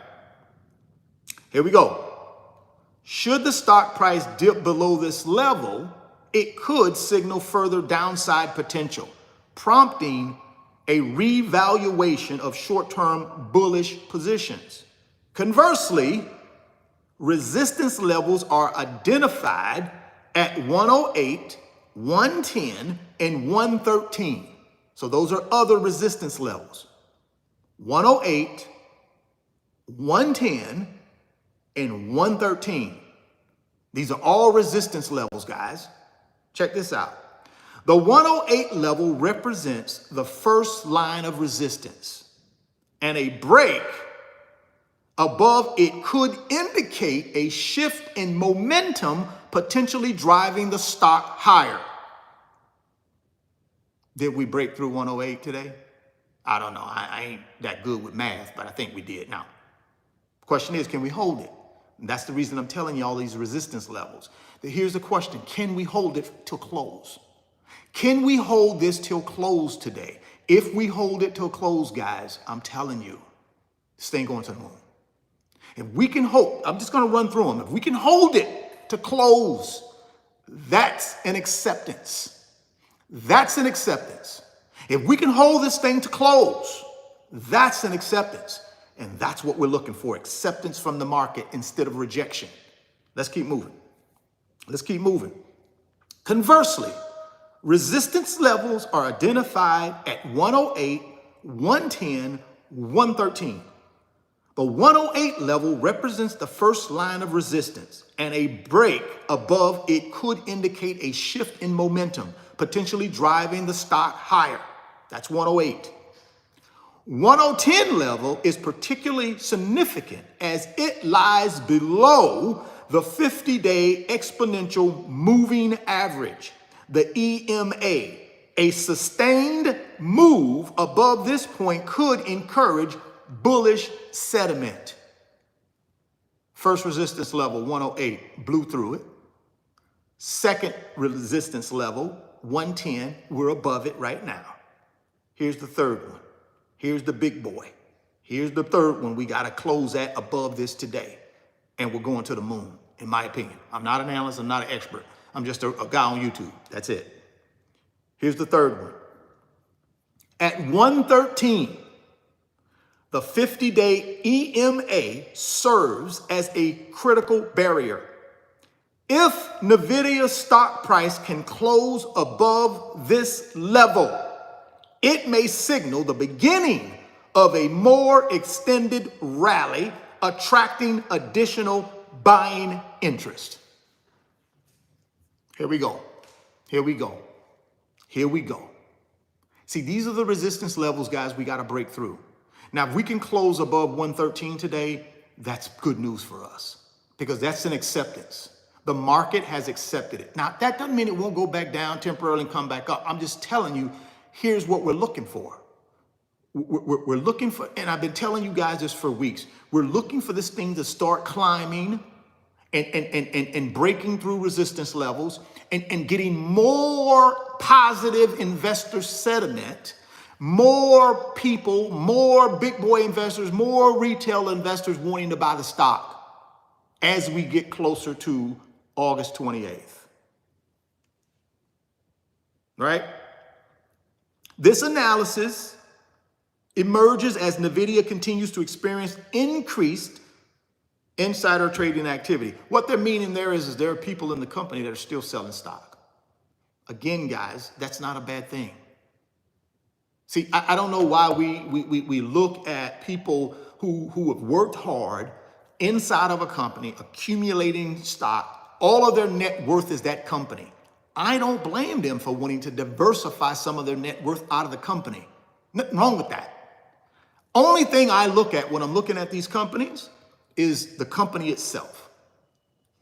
Speaker 1: Here we go. Should the stock price dip below this level, it could signal further downside potential, prompting a revaluation of short-term bullish positions. Conversely, resistance levels are identified at 108, 110, and 113. So those are other resistance levels. 108, 110, and 113. These are all resistance levels, guys. Check this out. The 108 level represents the first line of resistance, and a break above it could indicate a shift in momentum, potentially driving the stock higher. Did we break through 108 today? I don't know. I ain't that good with math, but I think we did. Now, the question is, can we hold it? And that's the reason I'm telling you all these resistance levels. Here's the question. Can we hold it till close? Can we hold this till close today? If we hold it till close, guys, I'm telling you, this thing going to the moon. If we can hold, I'm just going to run through them. If we can hold it to close, that's an acceptance. That's an acceptance. If we can hold this thing to close, that's an acceptance. And that's what we're looking for, acceptance from the market instead of rejection. Let's keep moving. Let's keep moving. Conversely, resistance levels are identified at 108, 110, 113. The 108 level represents the first line of resistance, and a break above it could indicate a shift in momentum, potentially driving the stock higher. That's 108. 1010 level is particularly significant as it lies below the 50-day exponential moving average, the EMA. A sustained move above this point could encourage bullish sentiment. First resistance level, 108, blew through it. Second resistance level, 110, we're above it right now. Here's the third one. Here's the big boy. Here's the third one we got to close at above this today. And we're going to the moon, in my opinion. I'm not an analyst. I'm not an expert. I'm just a guy on YouTube. That's it. Here's the third one. At 113, the 50-day EMA serves as a critical barrier. If Nvidia stock price can close above this level, it may signal the beginning of a more extended rally, attracting additional buying interest. Here we go. Here we go. Here we go. See, these are the resistance levels, guys, we got to break through. Now, if we can close above 113 today, that's good news for us because that's an acceptance. The market has accepted it. Now, that doesn't mean it won't go back down temporarily and come back up. I'm just telling you, here's what we're looking for. We're looking for, and I've been telling you guys this for weeks, we're looking for this thing to start climbing and breaking through resistance levels and getting more positive investor sentiment, more people, more big boy investors, more retail investors wanting to buy the stock as we get closer to August 28th. Right? This analysis emerges as Nvidia continues to experience increased insider trading activity. What they're meaning there is there are people in the company that are still selling stock. Again, guys, that's not a bad thing. See, I don't know why we look at people who have worked hard inside of a company, accumulating stock. All of their net worth is that company. I don't blame them for wanting to diversify some of their net worth out of the company. Nothing wrong with that. Only thing I look at when I'm looking at these companies is the company itself.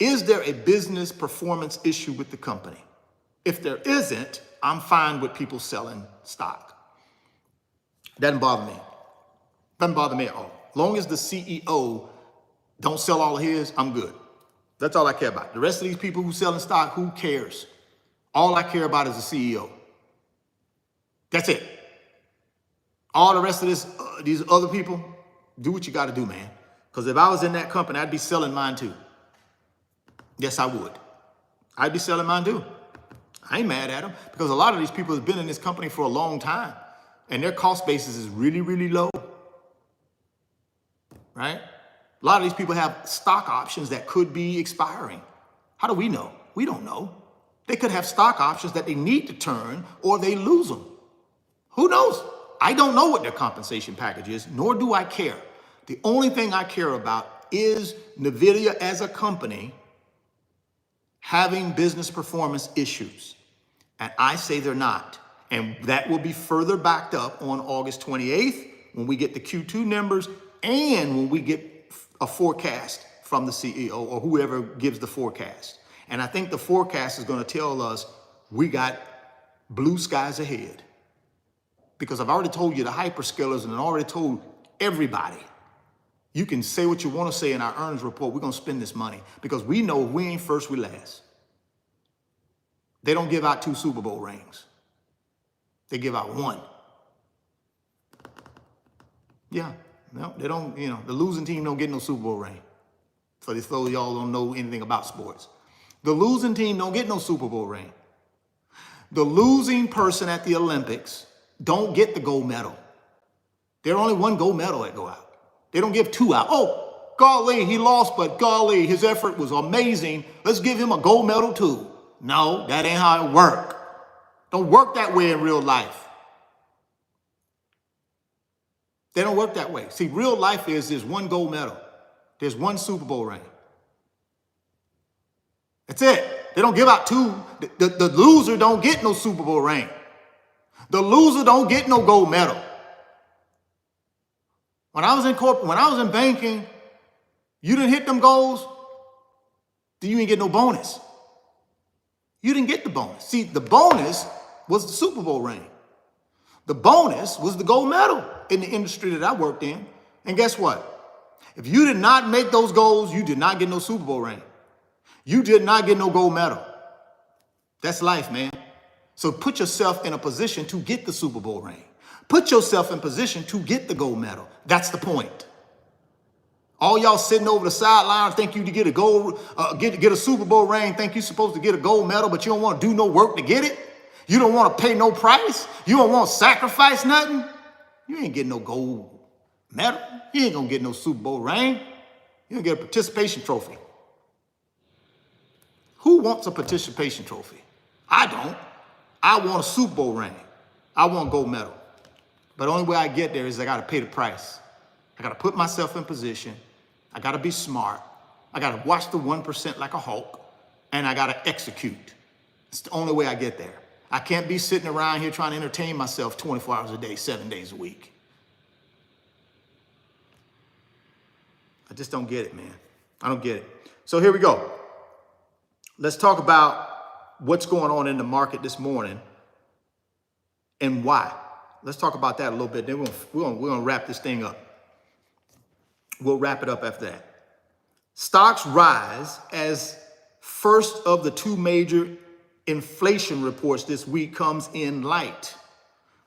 Speaker 1: Is there a business performance issue with the company? If there isn't, I'm fine with people selling stock. Doesn't bother me. Doesn't bother me at all. Long as the CEO don't sell all of his, I'm good. That's all I care about. The rest of these people who selling stock, who cares? All I care about is the CEO. That's it. All the rest of these other people, do what you got to do, man. Because if I was in that company, I'd be selling mine too. Yes, I would. I'd be selling mine too. I ain't mad at them because a lot of these people have been in this company for a long time and their cost basis is really, really low. Right? A lot of these people have stock options that could be expiring. How do we know? We don't know. They could have stock options that they need to turn or they lose them. Who knows? I don't know what their compensation package is, nor do I care. The only thing I care about is Nvidia as a company having business performance issues. And I say they're not. And that will be further backed up on August 28th when we get the Q2 numbers and when we get a forecast from the CEO or whoever gives the forecast. And I think the forecast is going to tell us we got blue skies ahead. Because I've already told you the hyperscalers and I already told everybody, you can say what you want to say in our earnings report. We're going to spend this money because we know if we ain't first, we last. They don't give out 2 Super Bowl rings. They give out 1. Yeah, no, they don't, the losing team don't get no Super Bowl ring. For these folks, y'all don't know anything about sports. The losing team don't get no Super Bowl ring. The losing person at the Olympics don't get the gold medal. There's only 1 gold medal that go out. They don't give 2 out. Oh, golly, he lost, but golly, his effort was amazing. Let's give him a gold medal too. No, that ain't how it works. Don't work that way in real life. They don't work that way. See, real life is there's 1 gold medal. There's 1 Super Bowl ring. That's it. They don't give out 2. The loser don't get no Super Bowl ring. The loser don't get no gold medal. When I was in banking, you didn't hit them goals, then you didn't get no bonus. You didn't get the bonus. See, the bonus was the Super Bowl ring. The bonus was the gold medal in the industry that I worked in. And guess what? If you did not make those goals, you did not get no Super Bowl ring. You did not get no gold medal. That's life, man. So put yourself in a position to get the Super Bowl ring. Put yourself in position to get the gold medal. That's the point. All y'all sitting over the sideline think you to get a get a Super Bowl ring, think you're supposed to get a gold medal, but you don't want to do no work to get it. You don't want to pay no price. You don't want to sacrifice nothing. You ain't getting no gold medal. You ain't gonna get no Super Bowl ring. You gonna get a participation trophy. Who wants a participation trophy? I don't. I want a Super Bowl ring. I want a gold medal. But the only way I get there is I gotta pay the price. I gotta put myself in position. I gotta be smart. I gotta watch the 1% like a hawk, and I gotta execute. It's the only way I get there. I can't be sitting around here trying to entertain myself 24 hours a day, 7 days a week. I just don't get it, man. I don't get it. So here we go. Let's talk about what's going on in the market this morning and why. Let's talk about that a little bit. Then we're gonna wrap this thing up. We'll wrap it up after that. Stocks rise as first of the two major inflation reports this week comes in light.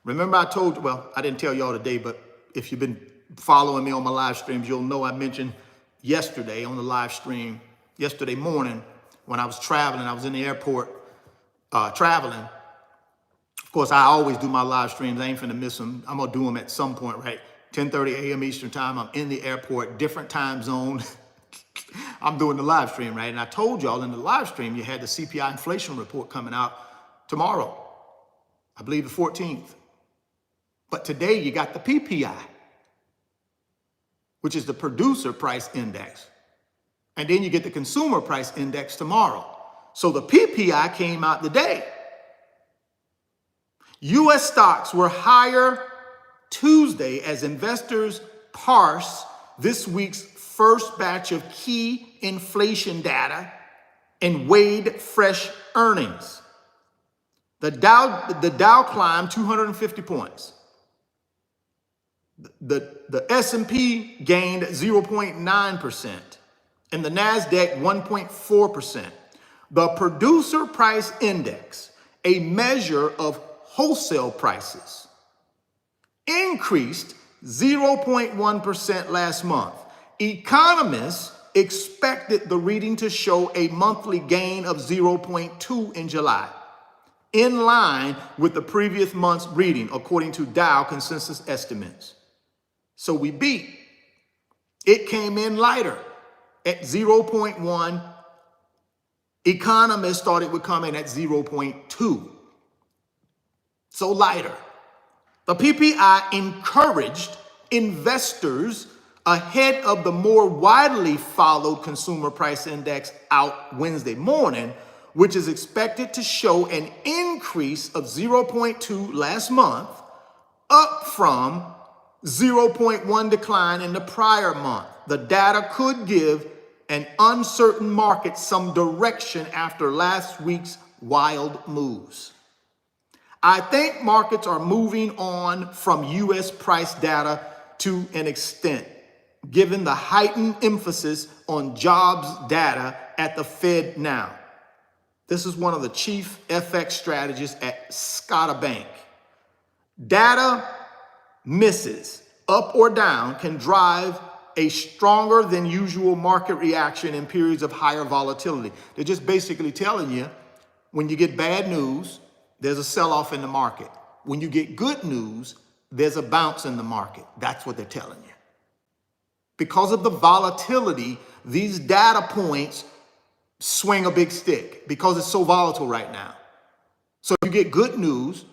Speaker 1: Remember I told you, well, I didn't tell y'all today, but if you've been following me on my live streams, you'll know I mentioned yesterday on the live stream, yesterday morning when I was traveling, I was in the airport traveling. Of course, I always do my live streams. I ain't finna miss them. I'm gonna do them at some point, right? 10:30 a.m. Eastern time. I'm in the airport, different time zone. I'm doing the live stream, right? And I told y'all in the live stream, you had the CPI inflation report coming out tomorrow. I believe the 14th. But today you got the PPI, which is the producer price index. And then you get the consumer price index tomorrow. So the PPI came out today. U.S. stocks were higher Tuesday as investors parse this week's first batch of key inflation data and weighed fresh earnings. The Dow climbed 250 points. The S&P gained 0.9% and the NASDAQ 1.4%. The producer price index, a measure of wholesale prices, increased 0.1% last month. Economists expected the reading to show a monthly gain of 0.2 in July, in line with the previous month's reading, according to Dow consensus estimates. So we beat. It came in lighter at 0.1. Economists thought it would come in at 0.2. So lighter. The PPI encouraged investors ahead of the more widely followed consumer price index out Wednesday morning, which is expected to show an increase of 0.2 last month, up from 0.1 decline in the prior month. The data could give an uncertain market some direction after last week's wild moves. I think markets are moving on from U.S. price data to an extent, given the heightened emphasis on jobs data at the Fed now. This is one of the chief FX strategists at Scotiabank. Data misses, up or down, can drive a stronger than usual market reaction in periods of higher volatility. They're just basically telling you, when you get bad news, there's a sell-off in the market. When you get good news, there's a bounce in the market. That's what they're telling you. Because of the volatility, these data points swing a big stick because it's so volatile right now. So if you get good news,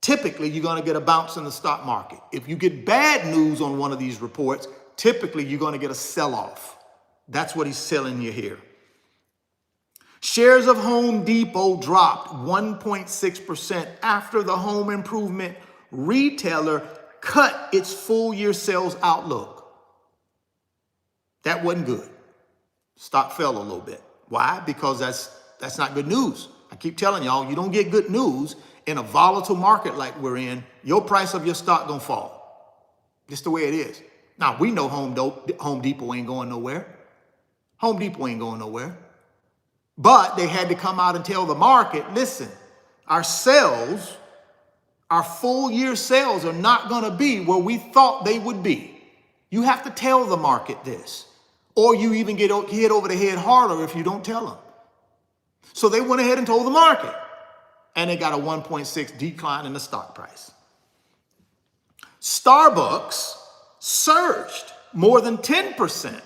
Speaker 1: typically you're going to get a bounce in the stock market. If you get bad news on one of these reports, typically you're going to get a sell-off. That's what he's telling you here. Shares of Home Depot dropped 1.6% after the home improvement retailer cut its full-year sales outlook. That wasn't good. Stock fell a little bit. Why? Because that's not good news. I keep telling y'all, you don't get good news in a volatile market like we're in, your price of your stock gonna fall. Just the way it is. Now, we know Home Depot ain't going nowhere. Home Depot ain't going nowhere. But they had to come out and tell the market, listen, our sales, our full year sales are not going to be where we thought they would be. You have to tell the market this, or you even get hit over the head harder if you don't tell them. So they went ahead and told the market, and they got a 1.6 decline in the stock price. Starbucks surged more than 10%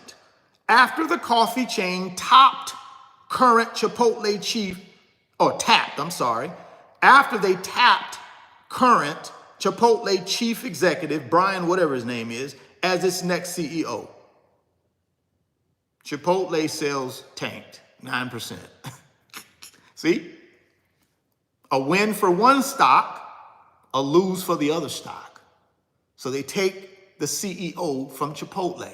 Speaker 1: after the coffee chain tapped current Chipotle chief, after they tapped current Chipotle chief executive, Brian, whatever his name is, as its next CEO. Chipotle sales tanked 9%. See? A win for one stock, a lose for the other stock. So they take the CEO from Chipotle.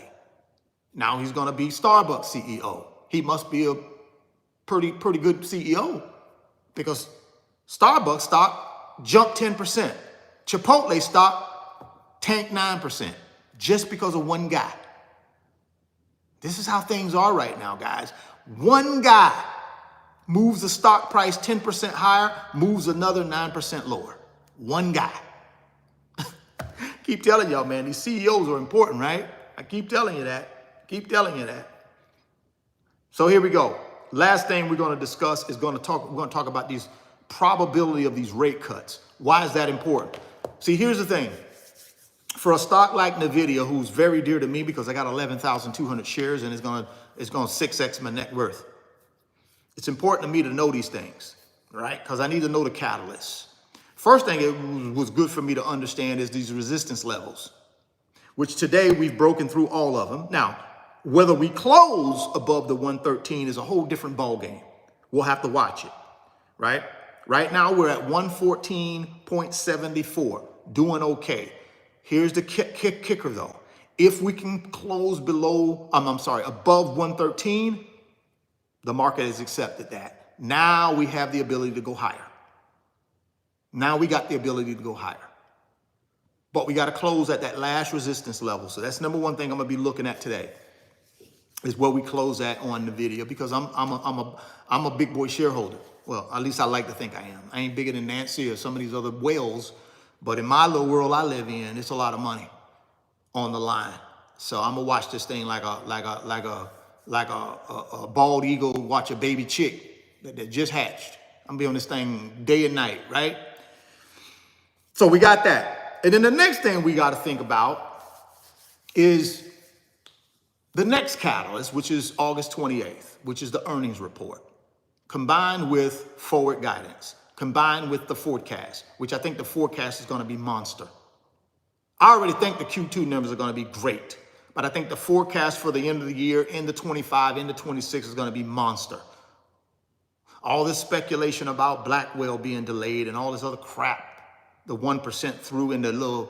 Speaker 1: Now he's going to be Starbucks CEO. He must be a pretty good CEO, because Starbucks stock jumped 10%. Chipotle stock tanked 9% just because of one guy. This is how things are right now, guys. One guy moves the stock price 10% higher, moves another 9% lower. One guy. Keep telling y'all, man, these CEOs are important, right? I keep telling you that. Keep telling you that. So here we go. Last thing we're going to discuss is we're going to talk about these probability of these rate cuts. Why is that important? See, here's the thing. For a stock like Nvidia, who's very dear to me because I got 11,200 shares and it's going to 6x my net worth. It's important to me to know these things, right? Because I need to know the catalysts. First thing it was good for me to understand is these resistance levels, which today we've broken through all of them. Now, whether we close above the 113 is a whole different ballgame. We'll have to watch it, right? Right now, we're at 114.74, doing okay. Here's the kicker, though. If we can close above 113, the market has accepted that. Now we have the ability to go higher. Now we got the ability to go higher. But we got to close at that last resistance level. So that's number one thing I'm going to be looking at today, is where we close at on Nvidia, because I'm a big boy shareholder. Well, at least I like to think I am. I ain't bigger than Nancy or some of these other whales, but in my little world I live in, it's a lot of money on the line. So I'm gonna watch this thing like a bald eagle watch a baby chick that just hatched. I'm gonna be on this thing day and night, right? So we got that. And then the next thing we got to think about is the next catalyst, which is August 28th, which is the earnings report, combined with forward guidance, combined with the forecast, which I think the forecast is going to be monster. I already think the Q2 numbers are going to be great, but I think the forecast for the end of the year, into 25, into 26 is going to be monster. All this speculation about Blackwell being delayed and all this other crap, the 1% threw in the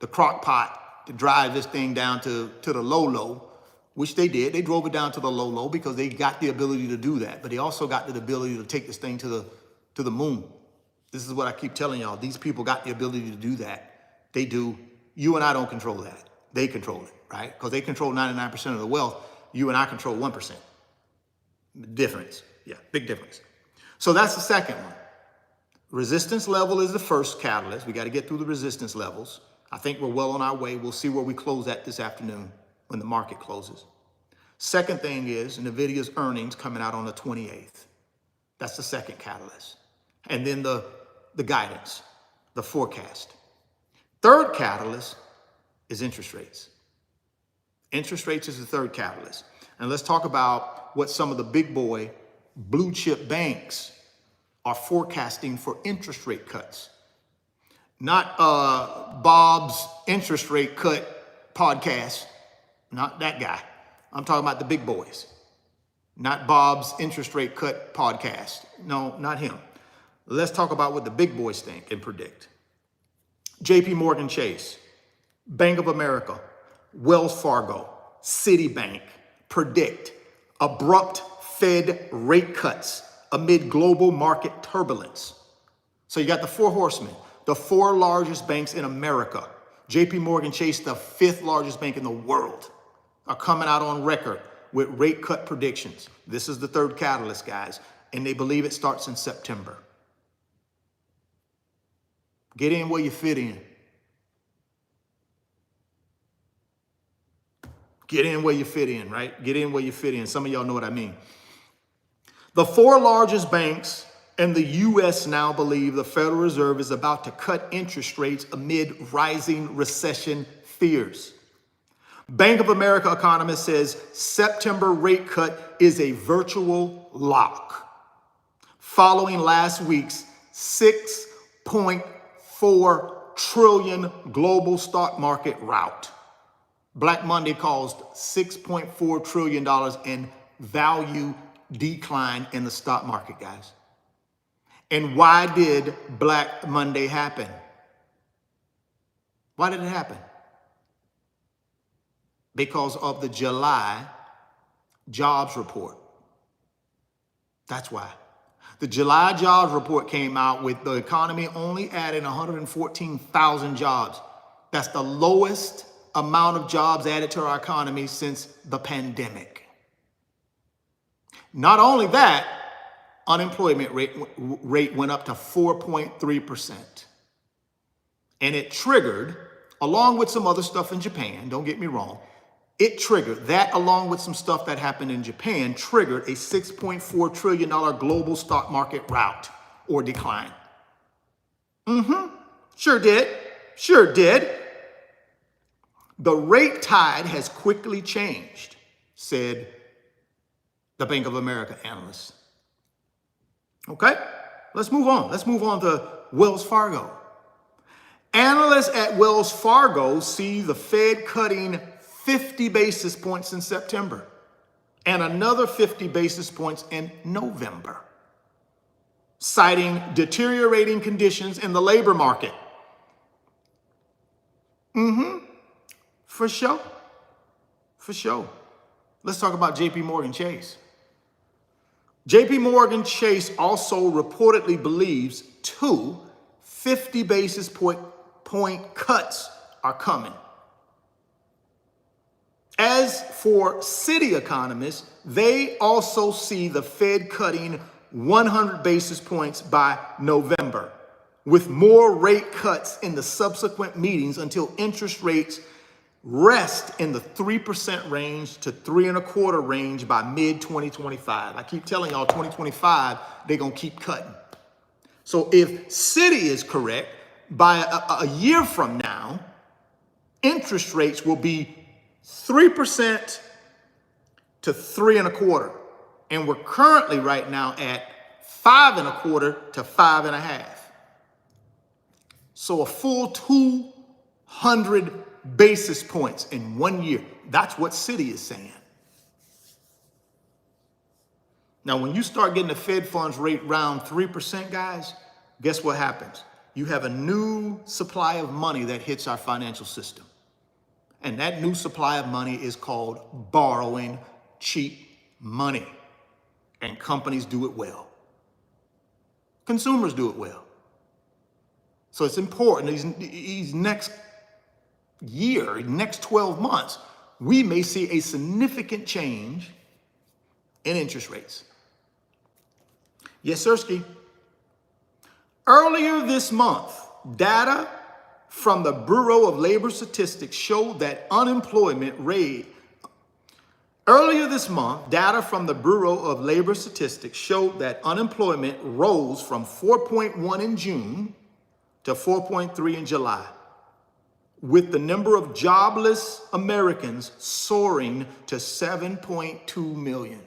Speaker 1: crock pot to drive this thing down to the low, which they did. They drove it down to the low because they got the ability to do that. But they also got the ability to take this thing to the moon. This is what I keep telling y'all. These people got the ability to do that. They do. You and I don't control that. They control it, right? Because they control 99% of the wealth. You and I control 1%. Difference. Yeah, big difference. So that's the second one. Resistance level is the first catalyst. We got to get through the resistance levels. I think we're well on our way. We'll see where we close at this afternoon when the market closes. Second thing is Nvidia's earnings coming out on the 28th. That's the second catalyst. And then the guidance, the forecast. Third catalyst is interest rates. Interest rates is the third catalyst. And let's talk about what some of the big boy blue chip banks are forecasting for interest rate cuts. Not Bob's interest rate cut podcast, not that guy. I'm talking about the big boys. Not Bob's interest rate cut podcast. No, not him. Let's talk about what the big boys think and predict. JP Morgan Chase, Bank of America, Wells Fargo, Citibank predict abrupt Fed rate cuts amid global market turbulence. So you got the four horsemen, the four largest banks in America JP Morgan Chase, the 5th largest bank in the world, are coming out on record with rate cut predictions. This is the third catalyst, guys, and they believe it starts in September. Get in where you fit in. Get in where you fit in, right? Get in where you fit in. Some of y'all know what I mean. The 4 largest banks in the U.S. now believe the Federal Reserve is about to cut interest rates amid rising recession fears. Bank of America economist says September rate cut is a virtual lock, following last week's $6.4 trillion global stock market rout. Black Monday caused $6.4 trillion in value decline in the stock market, guys. And why did Black Monday happen? Why did it happen? Because of the July jobs report. That's why. The July jobs report came out with the economy only adding 114,000 jobs. That's the lowest amount of jobs added to our economy since the pandemic. Not only that, unemployment rate went up to 4.3%. And it triggered, along with some other stuff in Japan, don't get me wrong, it triggered, that along with some stuff that happened in Japan, triggered a $6.4 trillion global stock market rout or decline. Sure did. Sure did. The rate tide has quickly changed, said the Bank of America analyst. Okay, let's move on. Let's move on to Wells Fargo. Analysts at Wells Fargo see the Fed cutting 50 basis points in September and another 50 basis points in November, citing deteriorating conditions in the labor market. For sure. For sure. Let's talk about JP Morgan Chase. JP Morgan Chase also reportedly believes 2 50 basis point cuts are coming. As for Citi economists, they also see the Fed cutting 100 basis points by November, with more rate cuts in the subsequent meetings until interest rates rest in the 3% range to 3.25% range by mid-2025. I keep telling y'all 2025, they're going to keep cutting. So if Citi is correct, by a year from now, interest rates will be 3% to 3.25%. And we're currently right now at 5.25% to 5.5%. So a full 200 basis points in 1 year. That's what Citi is saying. Now, when you start getting the Fed funds rate around 3%, guys, guess what happens? You have a new supply of money that hits our financial system. And that new supply of money is called borrowing cheap money. And companies do it well. Consumers do it well. So it's important these next year, next 12 months, we may see a significant change in interest rates. Yes, Sirski. Earlier this month, data from the Bureau of Labor Statistics showed that unemployment rate. Earlier this month, data from the Bureau of Labor Statistics showed that unemployment rose from 4.1 in June to 4.3 in July, with the number of jobless Americans soaring to 7.2 million.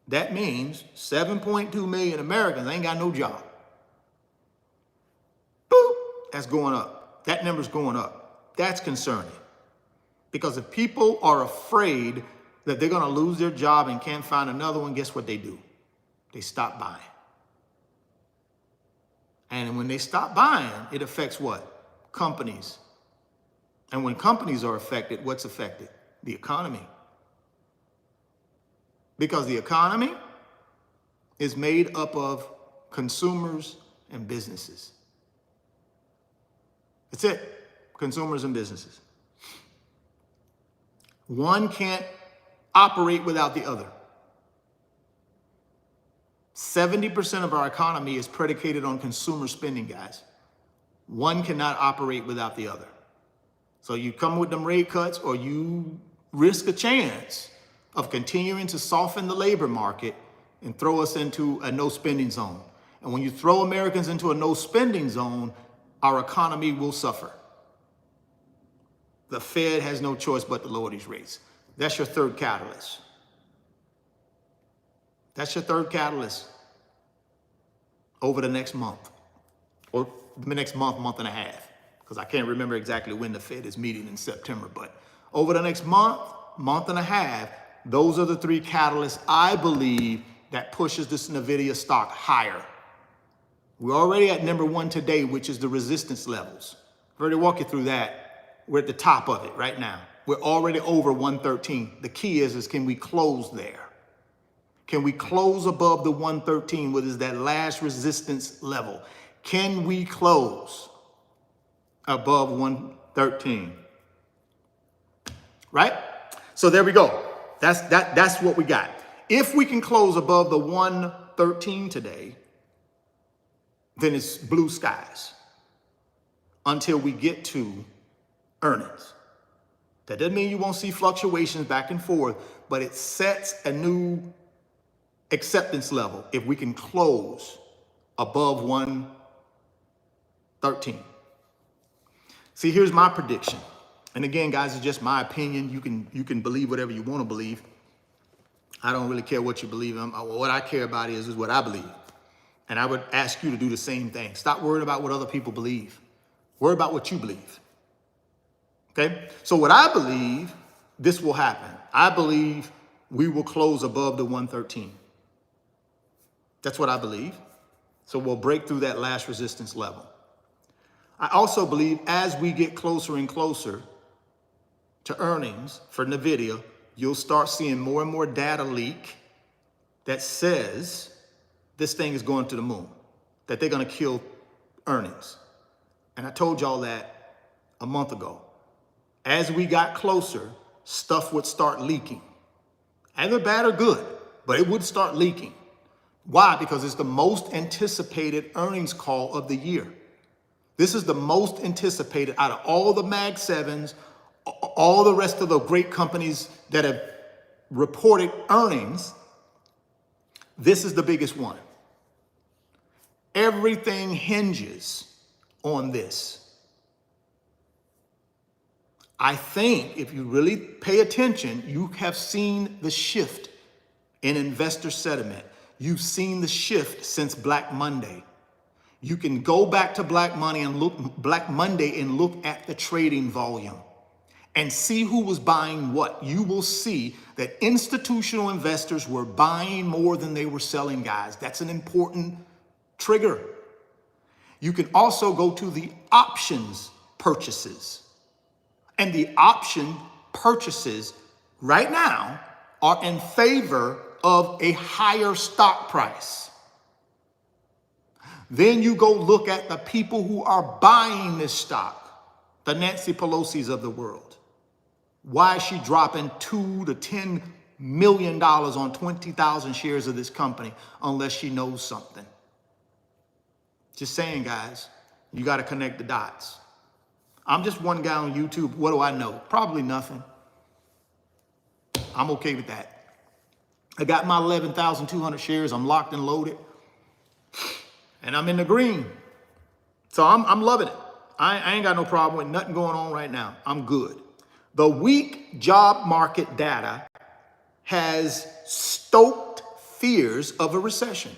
Speaker 1: That means 7.2 million Americans ain't got no job. Boop, that's going up. That number's going up. That's concerning. Because if people are afraid that they're going to lose their job and can't find another one, guess what they do? They stop buying. And when they stop buying, it affects what? Companies. And when companies are affected, what's affected? The economy. Because the economy is made up of consumers and businesses. That's it. Consumers and businesses. One can't operate without the other. 70% of our economy is predicated on consumer spending, guys. One cannot operate without the other. So you come with them rate cuts, or you risk a chance of continuing to soften the labor market and throw us into a no spending zone. And when you throw Americans into a no spending zone, our economy will suffer. The Fed has no choice but to lower these rates. That's your third catalyst. That's your third catalyst over the next month, or the next month, month and a half, because I can't remember exactly when the Fed is meeting in September, but over the next month, month and a half, those are the three catalysts I believe that pushes this Nvidia stock higher. We're already at number one today, which is the resistance levels. I've already walked you through that. We're at the top of it right now. We're already over 113. The key is can we close there? Can we close above the 113, what is that last resistance level? Can we close above 113? Right? So there we go. That's what we got. If we can close above the 113 today, then it's blue skies until we get to earnings. That doesn't mean you won't see fluctuations back and forth, but it sets a new acceptance level if we can close above 113. See, here's my prediction. And again, guys, it's just my opinion. You can believe whatever you want to believe. I don't really care what you believe in. What I care about is what I believe. And I would ask you to do the same thing. Stop worrying about what other people believe. Worry about what you believe. Okay? So what I believe, this will happen. I believe we will close above the 113. That's what I believe. So we'll break through that last resistance level. I also believe as we get closer and closer to earnings for Nvidia, you'll start seeing more and more data leak that says this thing is going to the moon, that they're going to kill earnings. And I told y'all that a month ago. As we got closer, stuff would start leaking. Either bad or good, but it would start leaking. Why? Because it's the most anticipated earnings call of the year. This is the most anticipated out of all the Mag 7s, all the rest of the great companies that have reported earnings. This is the biggest one. Everything hinges on this. I think if you really pay attention, you have seen the shift in investor sentiment. You've seen the shift since Black Monday. You can go back to Black Monday and look at the trading volume and see who was buying what. You will see that institutional investors were buying more than they were selling, guys. That's an important trigger. You can also go to the options purchases. And the option purchases right now are in favor of a higher stock price. Then you go look at the people who are buying this stock, the Nancy Pelosi's of the world. Why is she dropping $2 to $10 million on 20,000 shares of this company unless she knows something? Just saying, guys, you got to connect the dots. I'm just one guy on YouTube. What do I know? Probably nothing. I'm okay with that. I got my 11,200 shares. I'm locked and loaded. And I'm in the green. So I'm loving it. I ain't got no problem with nothing going on right now. I'm good. The weak job market data has stoked fears of a recession,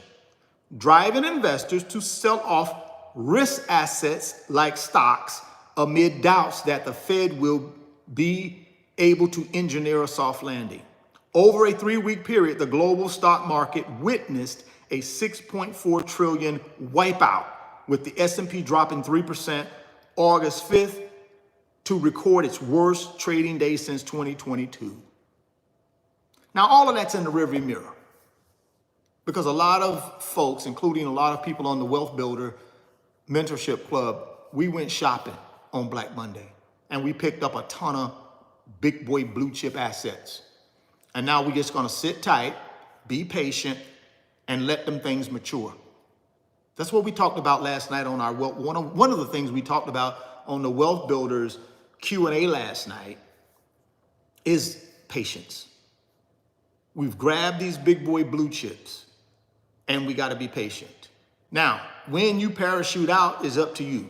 Speaker 1: driving investors to sell off risk assets like stocks amid doubts that the Fed will be able to engineer a soft landing. Over a 3-week period, the global stock market witnessed a 6.4 trillion wipeout, with the S&P dropping 3% August 5th to record its worst trading day since 2022. Now, all of that's in the rearview mirror because a lot of folks, including a lot of people on the Wealth Builder Mentorship Club, we went shopping on Black Monday. And we picked up a ton of big boy blue chip assets. And now we're just gonna sit tight, be patient, and let them things mature. That's what we talked about last night on our one of the things we talked about on the Wealth Builders Q&A last night is patience. We've grabbed these big boy blue chips and we got to be patient. Now, when you parachute out is up to you.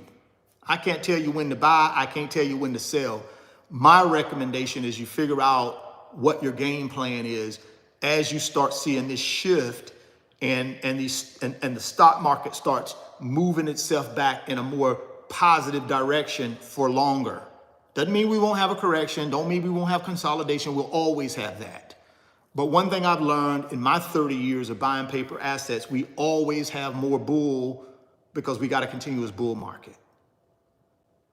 Speaker 1: I can't tell you when to buy. I can't tell you when to sell. My recommendation is you figure out what your game plan is as you start seeing this shift and the stock market starts moving itself back in a more positive direction for longer. Doesn't mean we won't have a correction. Don't mean we won't have consolidation. We'll always have that. But one thing I've learned in my 30 years of buying paper assets, we always have more bull because we got a continuous bull market,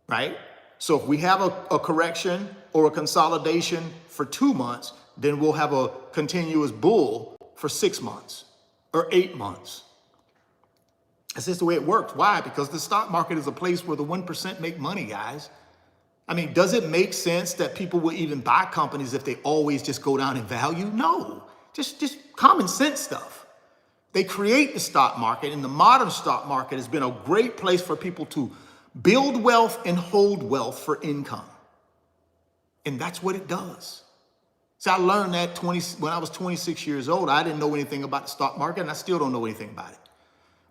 Speaker 1: right? So if we have a correction or a consolidation for 2 months, then we'll have a continuous bull for 6 months or 8 months. That's just the way it works. Why? Because the stock market is a place where the 1% make money, guys. I mean, does it make sense that people will even buy companies if they always just go down in value? No, just common sense stuff. They create the stock market, and the modern stock market has been a great place for people to build wealth and hold wealth for income. And that's what it does. So I learned that when I was 26 years old. I didn't know anything about the stock market, and I still don't know anything about it.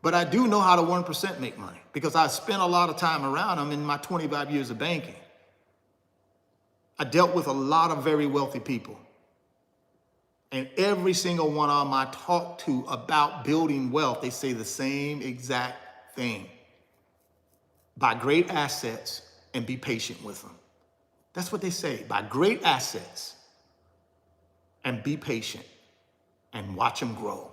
Speaker 1: But I do know how the 1% make money because I spent a lot of time around them in my 25 years of banking. I dealt with a lot of very wealthy people. And every single one of them I talk to about building wealth, they say the same exact thing. Buy great assets and be patient with them. That's what they say. Buy great assets and be patient and watch them grow.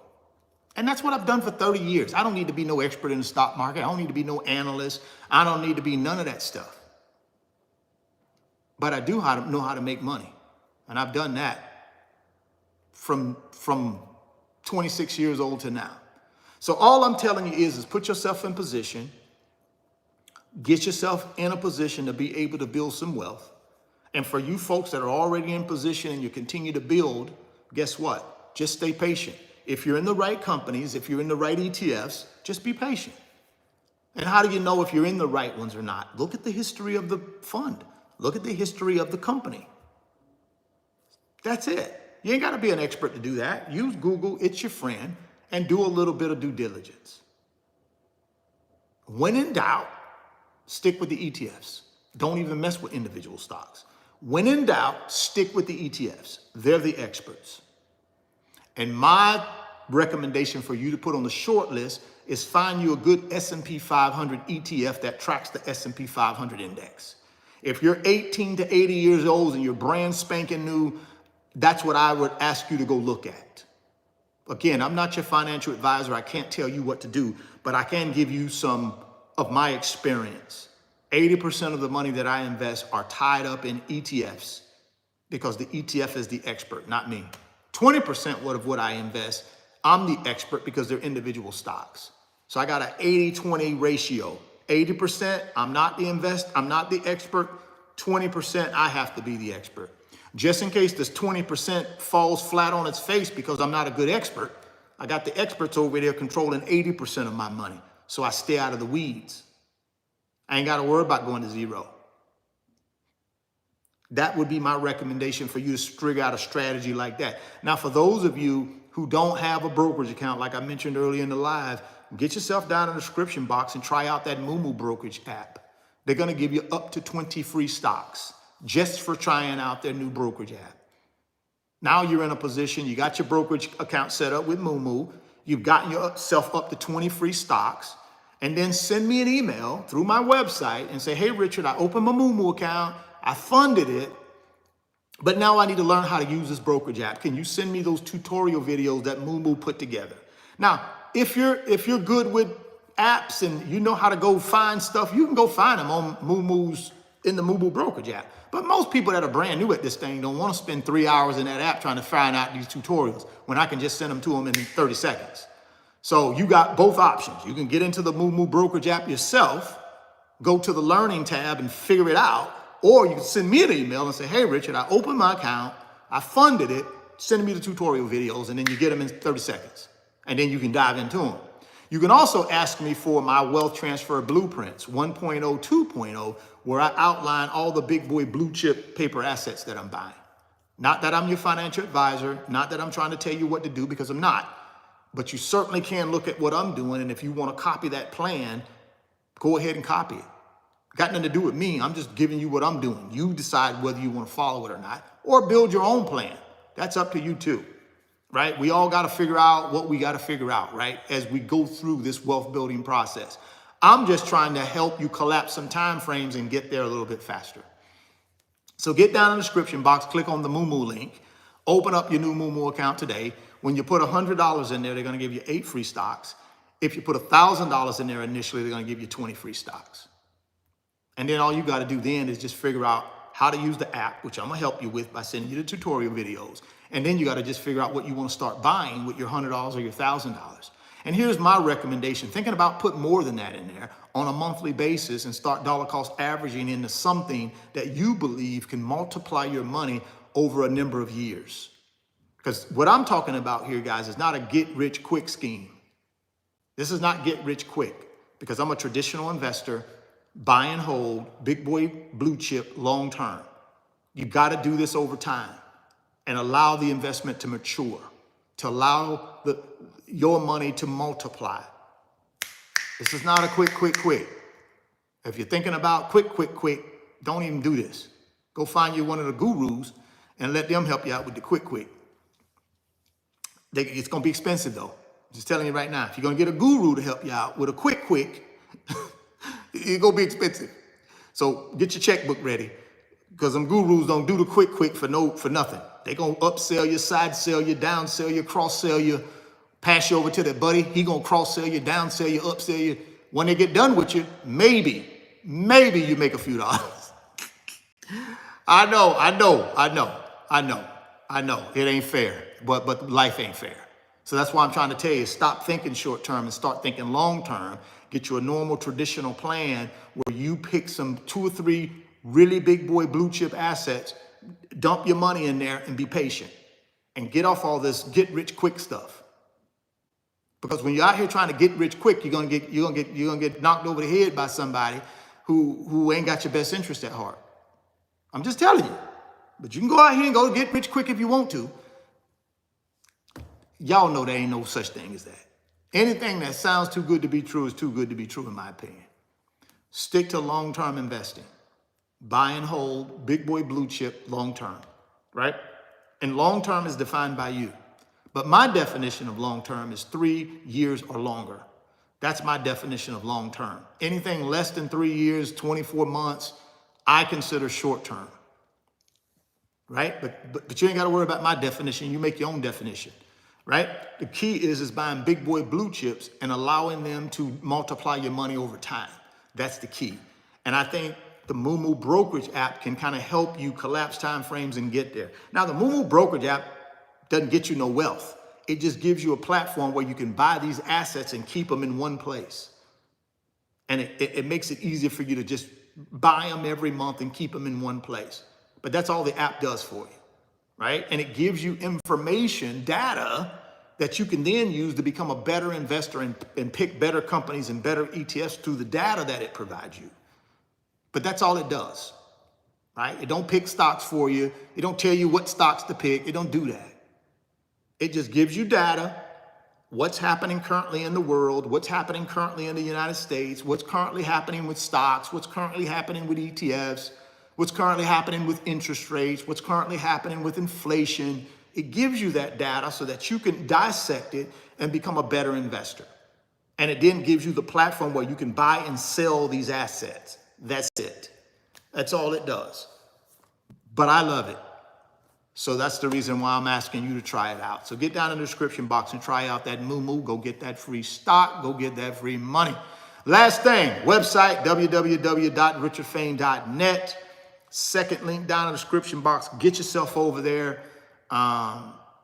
Speaker 1: And that's what I've done for 30 years. I don't need to be no expert in the stock market. I don't need to be no analyst. I don't need to be none of that stuff. But I do know how to make money. And I've done that from 26 years old to now. So all I'm telling you is put yourself in position, get yourself in a position to be able to build some wealth. And for you folks that are already in position and you continue to build, guess what? Just stay patient. If you're in the right companies, if you're in the right ETFs, just be patient. And how do you know if you're in the right ones or not? Look at the history of the fund. Look at the history of the company. That's it. You ain't got to be an expert to do that. Use Google, it's your friend, and do a little bit of due diligence. When in doubt, stick with the ETFs. Don't even mess with individual stocks. When in doubt, stick with the ETFs. They're the experts. And my recommendation for you to put on the short list is find you a good S&P 500 ETF that tracks the S&P 500 index. If you're 18 to 80 years old and you're brand spanking new, that's what I would ask you to go look at. Again, I'm not your financial advisor. I can't tell you what to do, but I can give you some of my experience. 80% of the money that I invest are tied up in ETFs because the ETF is the expert, not me. 20% of what I invest, I'm the expert because they're individual stocks. So I got an 80-20 ratio. 80%, I'm not the expert. 20%, I have to be the expert. Just in case this 20% falls flat on its face because I'm not a good expert, I got the experts over there controlling 80% of my money. So I stay out of the weeds. I ain't got to worry about going to zero. That would be my recommendation for you to figure out a strategy like that. Now, for those of you who don't have a brokerage account, like I mentioned earlier in the live, get yourself down in the description box and try out that Moomoo brokerage app. They're going to give you up to 20 free stocks just for trying out their new brokerage app. Now you're in a position, you got your brokerage account set up with Moomoo, you've gotten yourself up to 20 free stocks, and then send me an email through my website and say, hey, Richard, I opened my Moomoo account, I funded it, but now I need to learn how to use this brokerage app. Can you send me those tutorial videos that Moomoo put together? Now, if you're good with apps and you know how to go find stuff, you can go find them on in the Moomoo brokerage app. But most people that are brand new at this thing don't want to spend 3 hours in that app trying to find out these tutorials when I can just send them to them in 30 seconds. So you got both options. You can get into the Moomoo brokerage app yourself go to the learning tab and figure it out. Or you can send me an email and say, hey, Richard, I opened my account, I funded it, send me the tutorial videos, and then you get them in 30 seconds. And then you can dive into them. You can also ask me for my wealth transfer blueprints, 1.0, 2.0, where I outline all the big boy blue chip paper assets that I'm buying. Not that I'm your financial advisor, not that I'm trying to tell you what to do, because I'm not. But you certainly can look at what I'm doing, and if you want to copy that plan, go ahead and copy it. Got nothing to do with me. I'm just giving you what I'm doing. You decide whether you want to follow it or not, or build your own plan. That's up to you too, right? We all got to figure out what we got to figure out, right? As we go through this wealth building process. I'm just trying to help you collapse some time frames and get there a little bit faster. So get down in the description box, click on the Moomoo link, open up your new Moomoo account today. When you put $100 in there, they're going to give you 8 free stocks. If you put $1,000 in there initially, they're going to give you 20 free stocks. And then all you got to do then is just figure out how to use the app, which I'm going to help you with by sending you the tutorial videos. And then you got to just figure out what you want to start buying with your $100 or your $1,000. And here's my recommendation, thinking about putting more than that in there on a monthly basis and start dollar cost averaging into something that you believe can multiply your money over a number of years. Because what I'm talking about here, guys, is not a get rich quick scheme. This is not get rich quick, because I'm a traditional investor, buy and hold, big boy blue chip, long term. You got to do this over time and allow the investment to mature, to allow your money to multiply. This is not a quick. If you're thinking about quick, don't even do this. Go find you one of the gurus and let them help you out with the quick. It's going to be expensive though. I'm just telling you right now, if you're going to get a guru to help you out with a quick, it's going to be expensive. So get your checkbook ready, because them gurus don't do the quick for nothing. They're going to upsell you, side sell you, down sell you, cross sell you, pass you over to that buddy. He going to cross sell you, down sell you, upsell you. When they get done with you, maybe you make a few dollars. I know. It ain't fair, but life ain't fair. So that's why I'm trying to tell you, stop thinking short term and start thinking long term. Get you a normal traditional plan where you pick some 2 or 3 really big boy blue chip assets, dump your money in there and be patient and get off all this get rich quick stuff. Because when you're out here trying to get rich quick, you're gonna get knocked over the head by somebody who ain't got your best interest at heart. I'm just telling you. But you can go out here and go get rich quick if you want to. Y'all know there ain't no such thing as that. Anything that sounds too good to be true is too good to be true, in my opinion. Stick to long-term investing. Buy and hold, big boy blue chip, long-term, right? And long-term is defined by you. But my definition of long-term is 3 years or longer. That's my definition of long-term. Anything less than 3 years, 24 months, I consider short-term, right? But you ain't got to worry about my definition. You make your own definition. Right? The key is buying big boy blue chips and allowing them to multiply your money over time. That's the key. And I think the Moomoo brokerage app can kind of help you collapse time frames and get there. Now, the Moomoo brokerage app doesn't get you no wealth. It just gives you a platform where you can buy these assets and keep them in one place. And it makes it easier for you to just buy them every month and keep them in one place. But that's all the app does for you. Right? And it gives you information, data, that you can then use to become a better investor and pick better companies and better ETFs through the data that it provides you. But that's all it does, right? It don't pick stocks for you. It don't tell you what stocks to pick. It don't do that. It just gives you data, what's happening currently in the world, what's happening currently in the United States, what's currently happening with stocks, what's currently happening with ETFs, what's currently happening with interest rates, what's currently happening with inflation. It gives you that data so that you can dissect it and become a better investor. And it then gives you the platform where you can buy and sell these assets. That's it. That's all it does. But I love it. So that's the reason why I'm asking you to try it out. So get down in the description box and try out that Moomoo. Go get that free stock. Go get that free money. Last thing, website, www.richardfain.net. Second link down in the description box. Get yourself over there.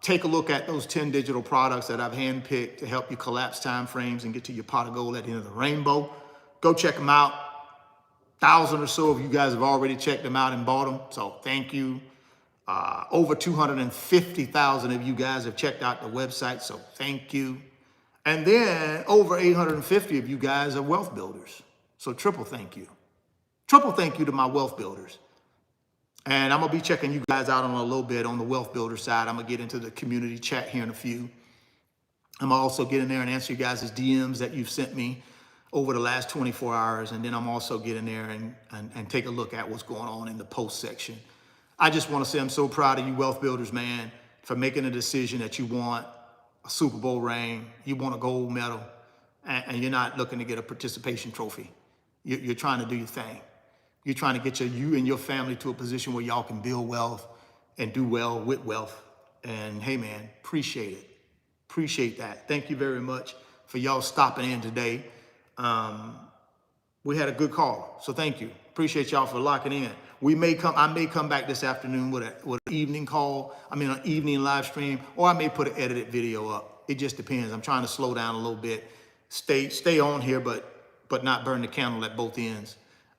Speaker 1: Take a look at those 10 digital products that I've handpicked to help you collapse time frames and get to your pot of gold at the end of the rainbow. Go check them out. 1,000 or so of you guys have already checked them out and bought them. So thank you. Over 250,000 of you guys have checked out the website. So thank you. And then over 850 of you guys are wealth builders. So triple thank you. Triple thank you to my wealth builders. And I'm going to be checking you guys out on a little bit on the wealth builder side. I'm going to get into the community chat here in a few. I'm going to also get in there and answer you guys' DMs that you've sent me over the last 24 hours. And then I'm also get in there and take a look at what's going on in the post section. I just want to say I'm so proud of you wealth builders, man, for making a decision that you want a Super Bowl ring, you want a gold medal, and you're not looking to get a participation trophy. You're trying to do your thing. You're trying to get you and your family to a position where y'all can build wealth and do well with wealth. And hey, man, appreciate it. Appreciate that. Thank you very much for y'all stopping in today. We had a good call, so thank you. Appreciate y'all for locking in. I may come back this afternoon with an evening call. An evening live stream, or I may put an edited video up. It just depends. I'm trying to slow down a little bit, stay on here, but not burn the candle at both ends.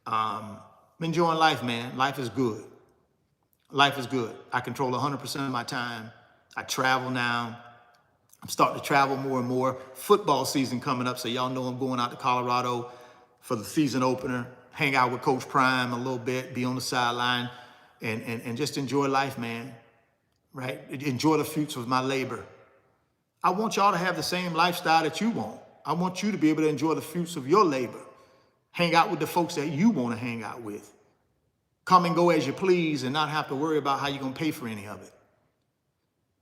Speaker 1: I'm enjoying life, man. Life is good. Life is good. I control 100% of my time. I travel now. I'm starting to travel more and more. Football season coming up, so y'all know I'm going out to Colorado for the season opener. Hang out with Coach Prime a little bit, be on the sideline, and just enjoy life, man, right? Enjoy the fruits of my labor. I want y'all to have the same lifestyle that you want. I want you to be able to enjoy the fruits of your labor. Hang out with the folks that you want to hang out with. Come and go as you please and not have to worry about how you're going to pay for any of it.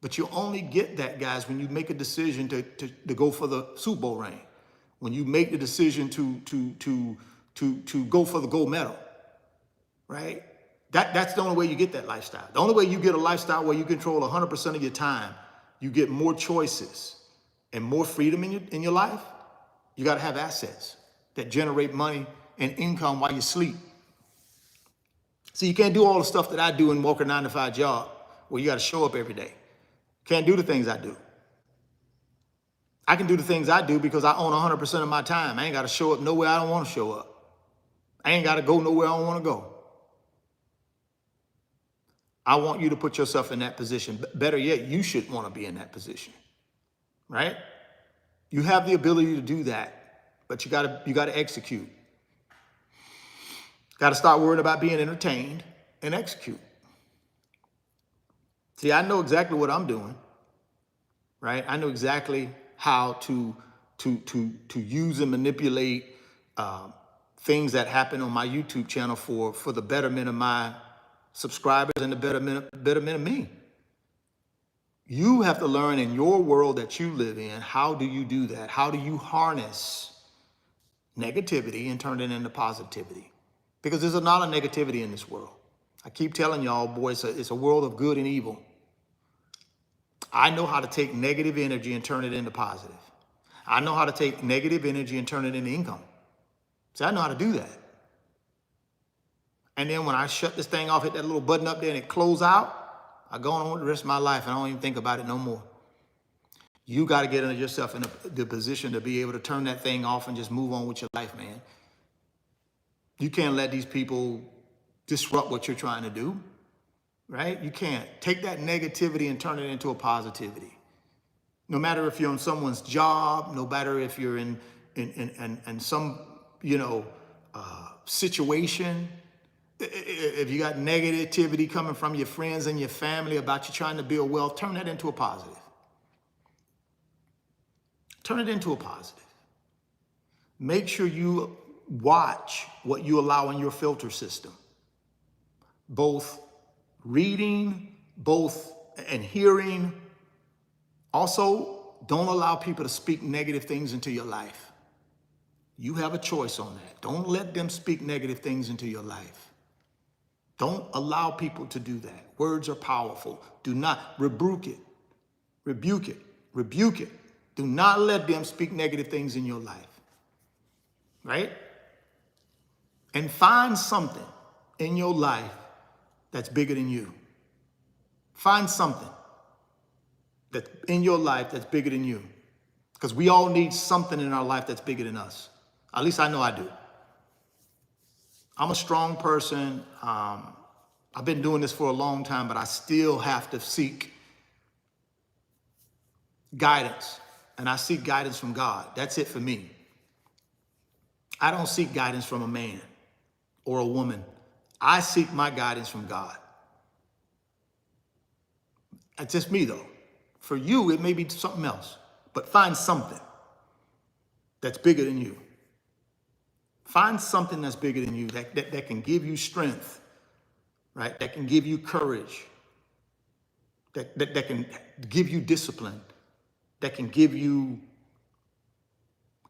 Speaker 1: But you only get that, guys, when you make a decision to go for the Super Bowl ring. When you make the decision to go for the gold medal, right? That's the only way you get that lifestyle. The only way you get a lifestyle where you control 100% of your time, you get more choices and more freedom in your life, you got to have assets that generate money and income while you sleep. So you can't do all the stuff that I do and work a 9-to-5 job where you got to show up every day. Can't do the things I do. I can do the things I do because I own 100% of my time. I ain't got to show up nowhere I don't want to show up. I ain't got to go nowhere I don't want to go. I want you to put yourself in that position. Better yet, you should want to be in that position, right? You have the ability to do that, but you got to execute. Got to start worrying about being entertained and execute. See, I know exactly what I'm doing, right? I know exactly how to use and manipulate things that happen on my YouTube channel for the betterment of my subscribers and the betterment of me. You have to learn in your world that you live in, how do you do that? How do you harness negativity and turn it into positivity? Because there's a lot of negativity in this world. I keep telling y'all, boy, it's a world of good and evil. I know how to take negative energy and turn it into positive. I know how to take negative energy and turn it into income. See, I know how to do that. And then when I shut this thing off, hit that little button up there and it close out, I go on with the rest of my life and I don't even think about it no more. You got to get yourself in the position to be able to turn that thing off and just move on with your life, man. You can't let these people disrupt what you're trying to do, right? You can't. Take that negativity and turn it into a positivity. No matter if you're on someone's job, no matter if you're in some, situation, if you got negativity coming from your friends and your family about you trying to build wealth, turn that into a positive. Turn it into a positive. Make sure you watch what you allow in your filter system. Both reading, and hearing. Also, don't allow people to speak negative things into your life. You have a choice on that. Don't let them speak negative things into your life. Don't allow people to do that. Words are powerful. Do not rebuke it. Rebuke it. Rebuke it. Do not let them speak negative things in your life. Right? And find something in your life that's bigger than you. Find something that's in your life that's bigger than you. Because we all need something in our life that's bigger than us. At least I know I do. I'm a strong person. I've been doing this for a long time, but I still have to seek guidance. And I seek guidance from God. That's it for me. I don't seek guidance from a man or a woman. I seek my guidance from God. That's just me, though. For you, it may be something else. But find something that's bigger than you. Find something that's bigger than you that can give you strength, right? That can give you courage, that can give you discipline, that can give you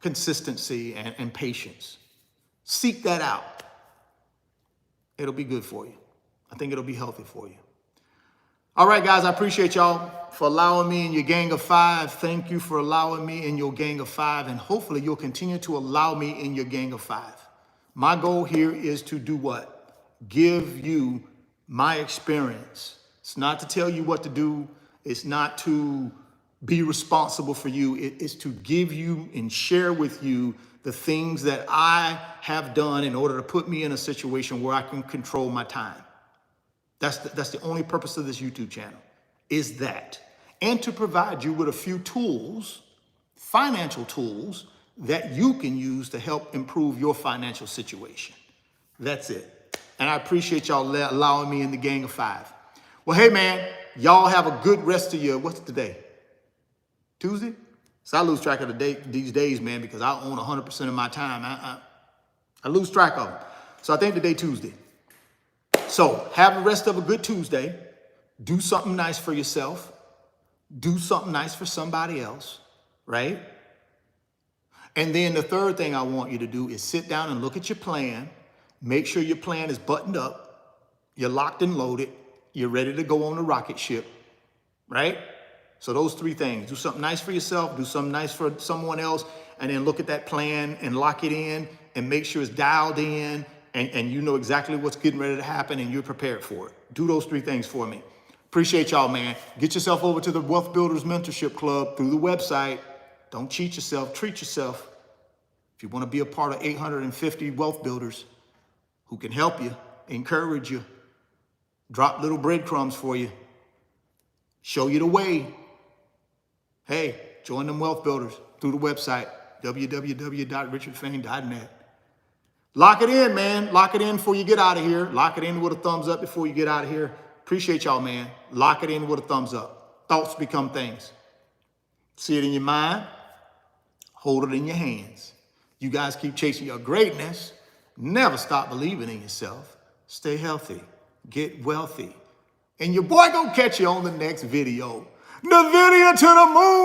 Speaker 1: consistency and patience. Seek that out. It'll be good for you. I think it'll be healthy for you. All right, guys, I appreciate y'all for allowing me in your gang of five. Thank you for allowing me in your gang of five, and hopefully you'll continue to allow me in your gang of five. My goal here is to do what? Give you my experience. It's not to tell you what to do. It's not to be responsible for you. It is to give you and share with you the things that I have done in order to put me in a situation where I can control my time. That's the only purpose of this YouTube channel, is that. And to provide you with a few tools, financial tools, that you can use to help improve your financial situation. That's it. And I appreciate y'all allowing me in the gang of five. Well, hey, man, y'all have a good rest of your, what's today? Tuesday? So I lose track of the date these days, man, because I own 100% of my time. I lose track of them. So I think today Tuesday. So have the rest of a good Tuesday. Do something nice for yourself. Do something nice for somebody else, right? And then the third thing I want you to do is sit down and look at your plan. Make sure your plan is buttoned up. You're locked and loaded. You're ready to go on the rocket ship, right? So those three things: do something nice for yourself, do something nice for someone else, and then look at that plan and lock it in and make sure it's dialed in and you know exactly what's getting ready to happen and you're prepared for it. Do those three things for me. Appreciate y'all, man. Get yourself over to the Wealth Builders Mentorship Club through the website. Don't cheat yourself, treat yourself. If you want to be a part of 850 wealth builders who can help you, encourage you, drop little breadcrumbs for you, show you the way, hey, join them wealth builders through the website, www.richardfain.net. Lock it in, man. Lock it in before you get out of here. Lock it in with a thumbs up before you get out of here. Appreciate y'all, man. Lock it in with a thumbs up. Thoughts become things. See it in your mind. Hold it in your hands. You guys keep chasing your greatness. Never stop believing in yourself. Stay healthy. Get wealthy. And your boy gonna catch you on the next video. Nvidia to the moon!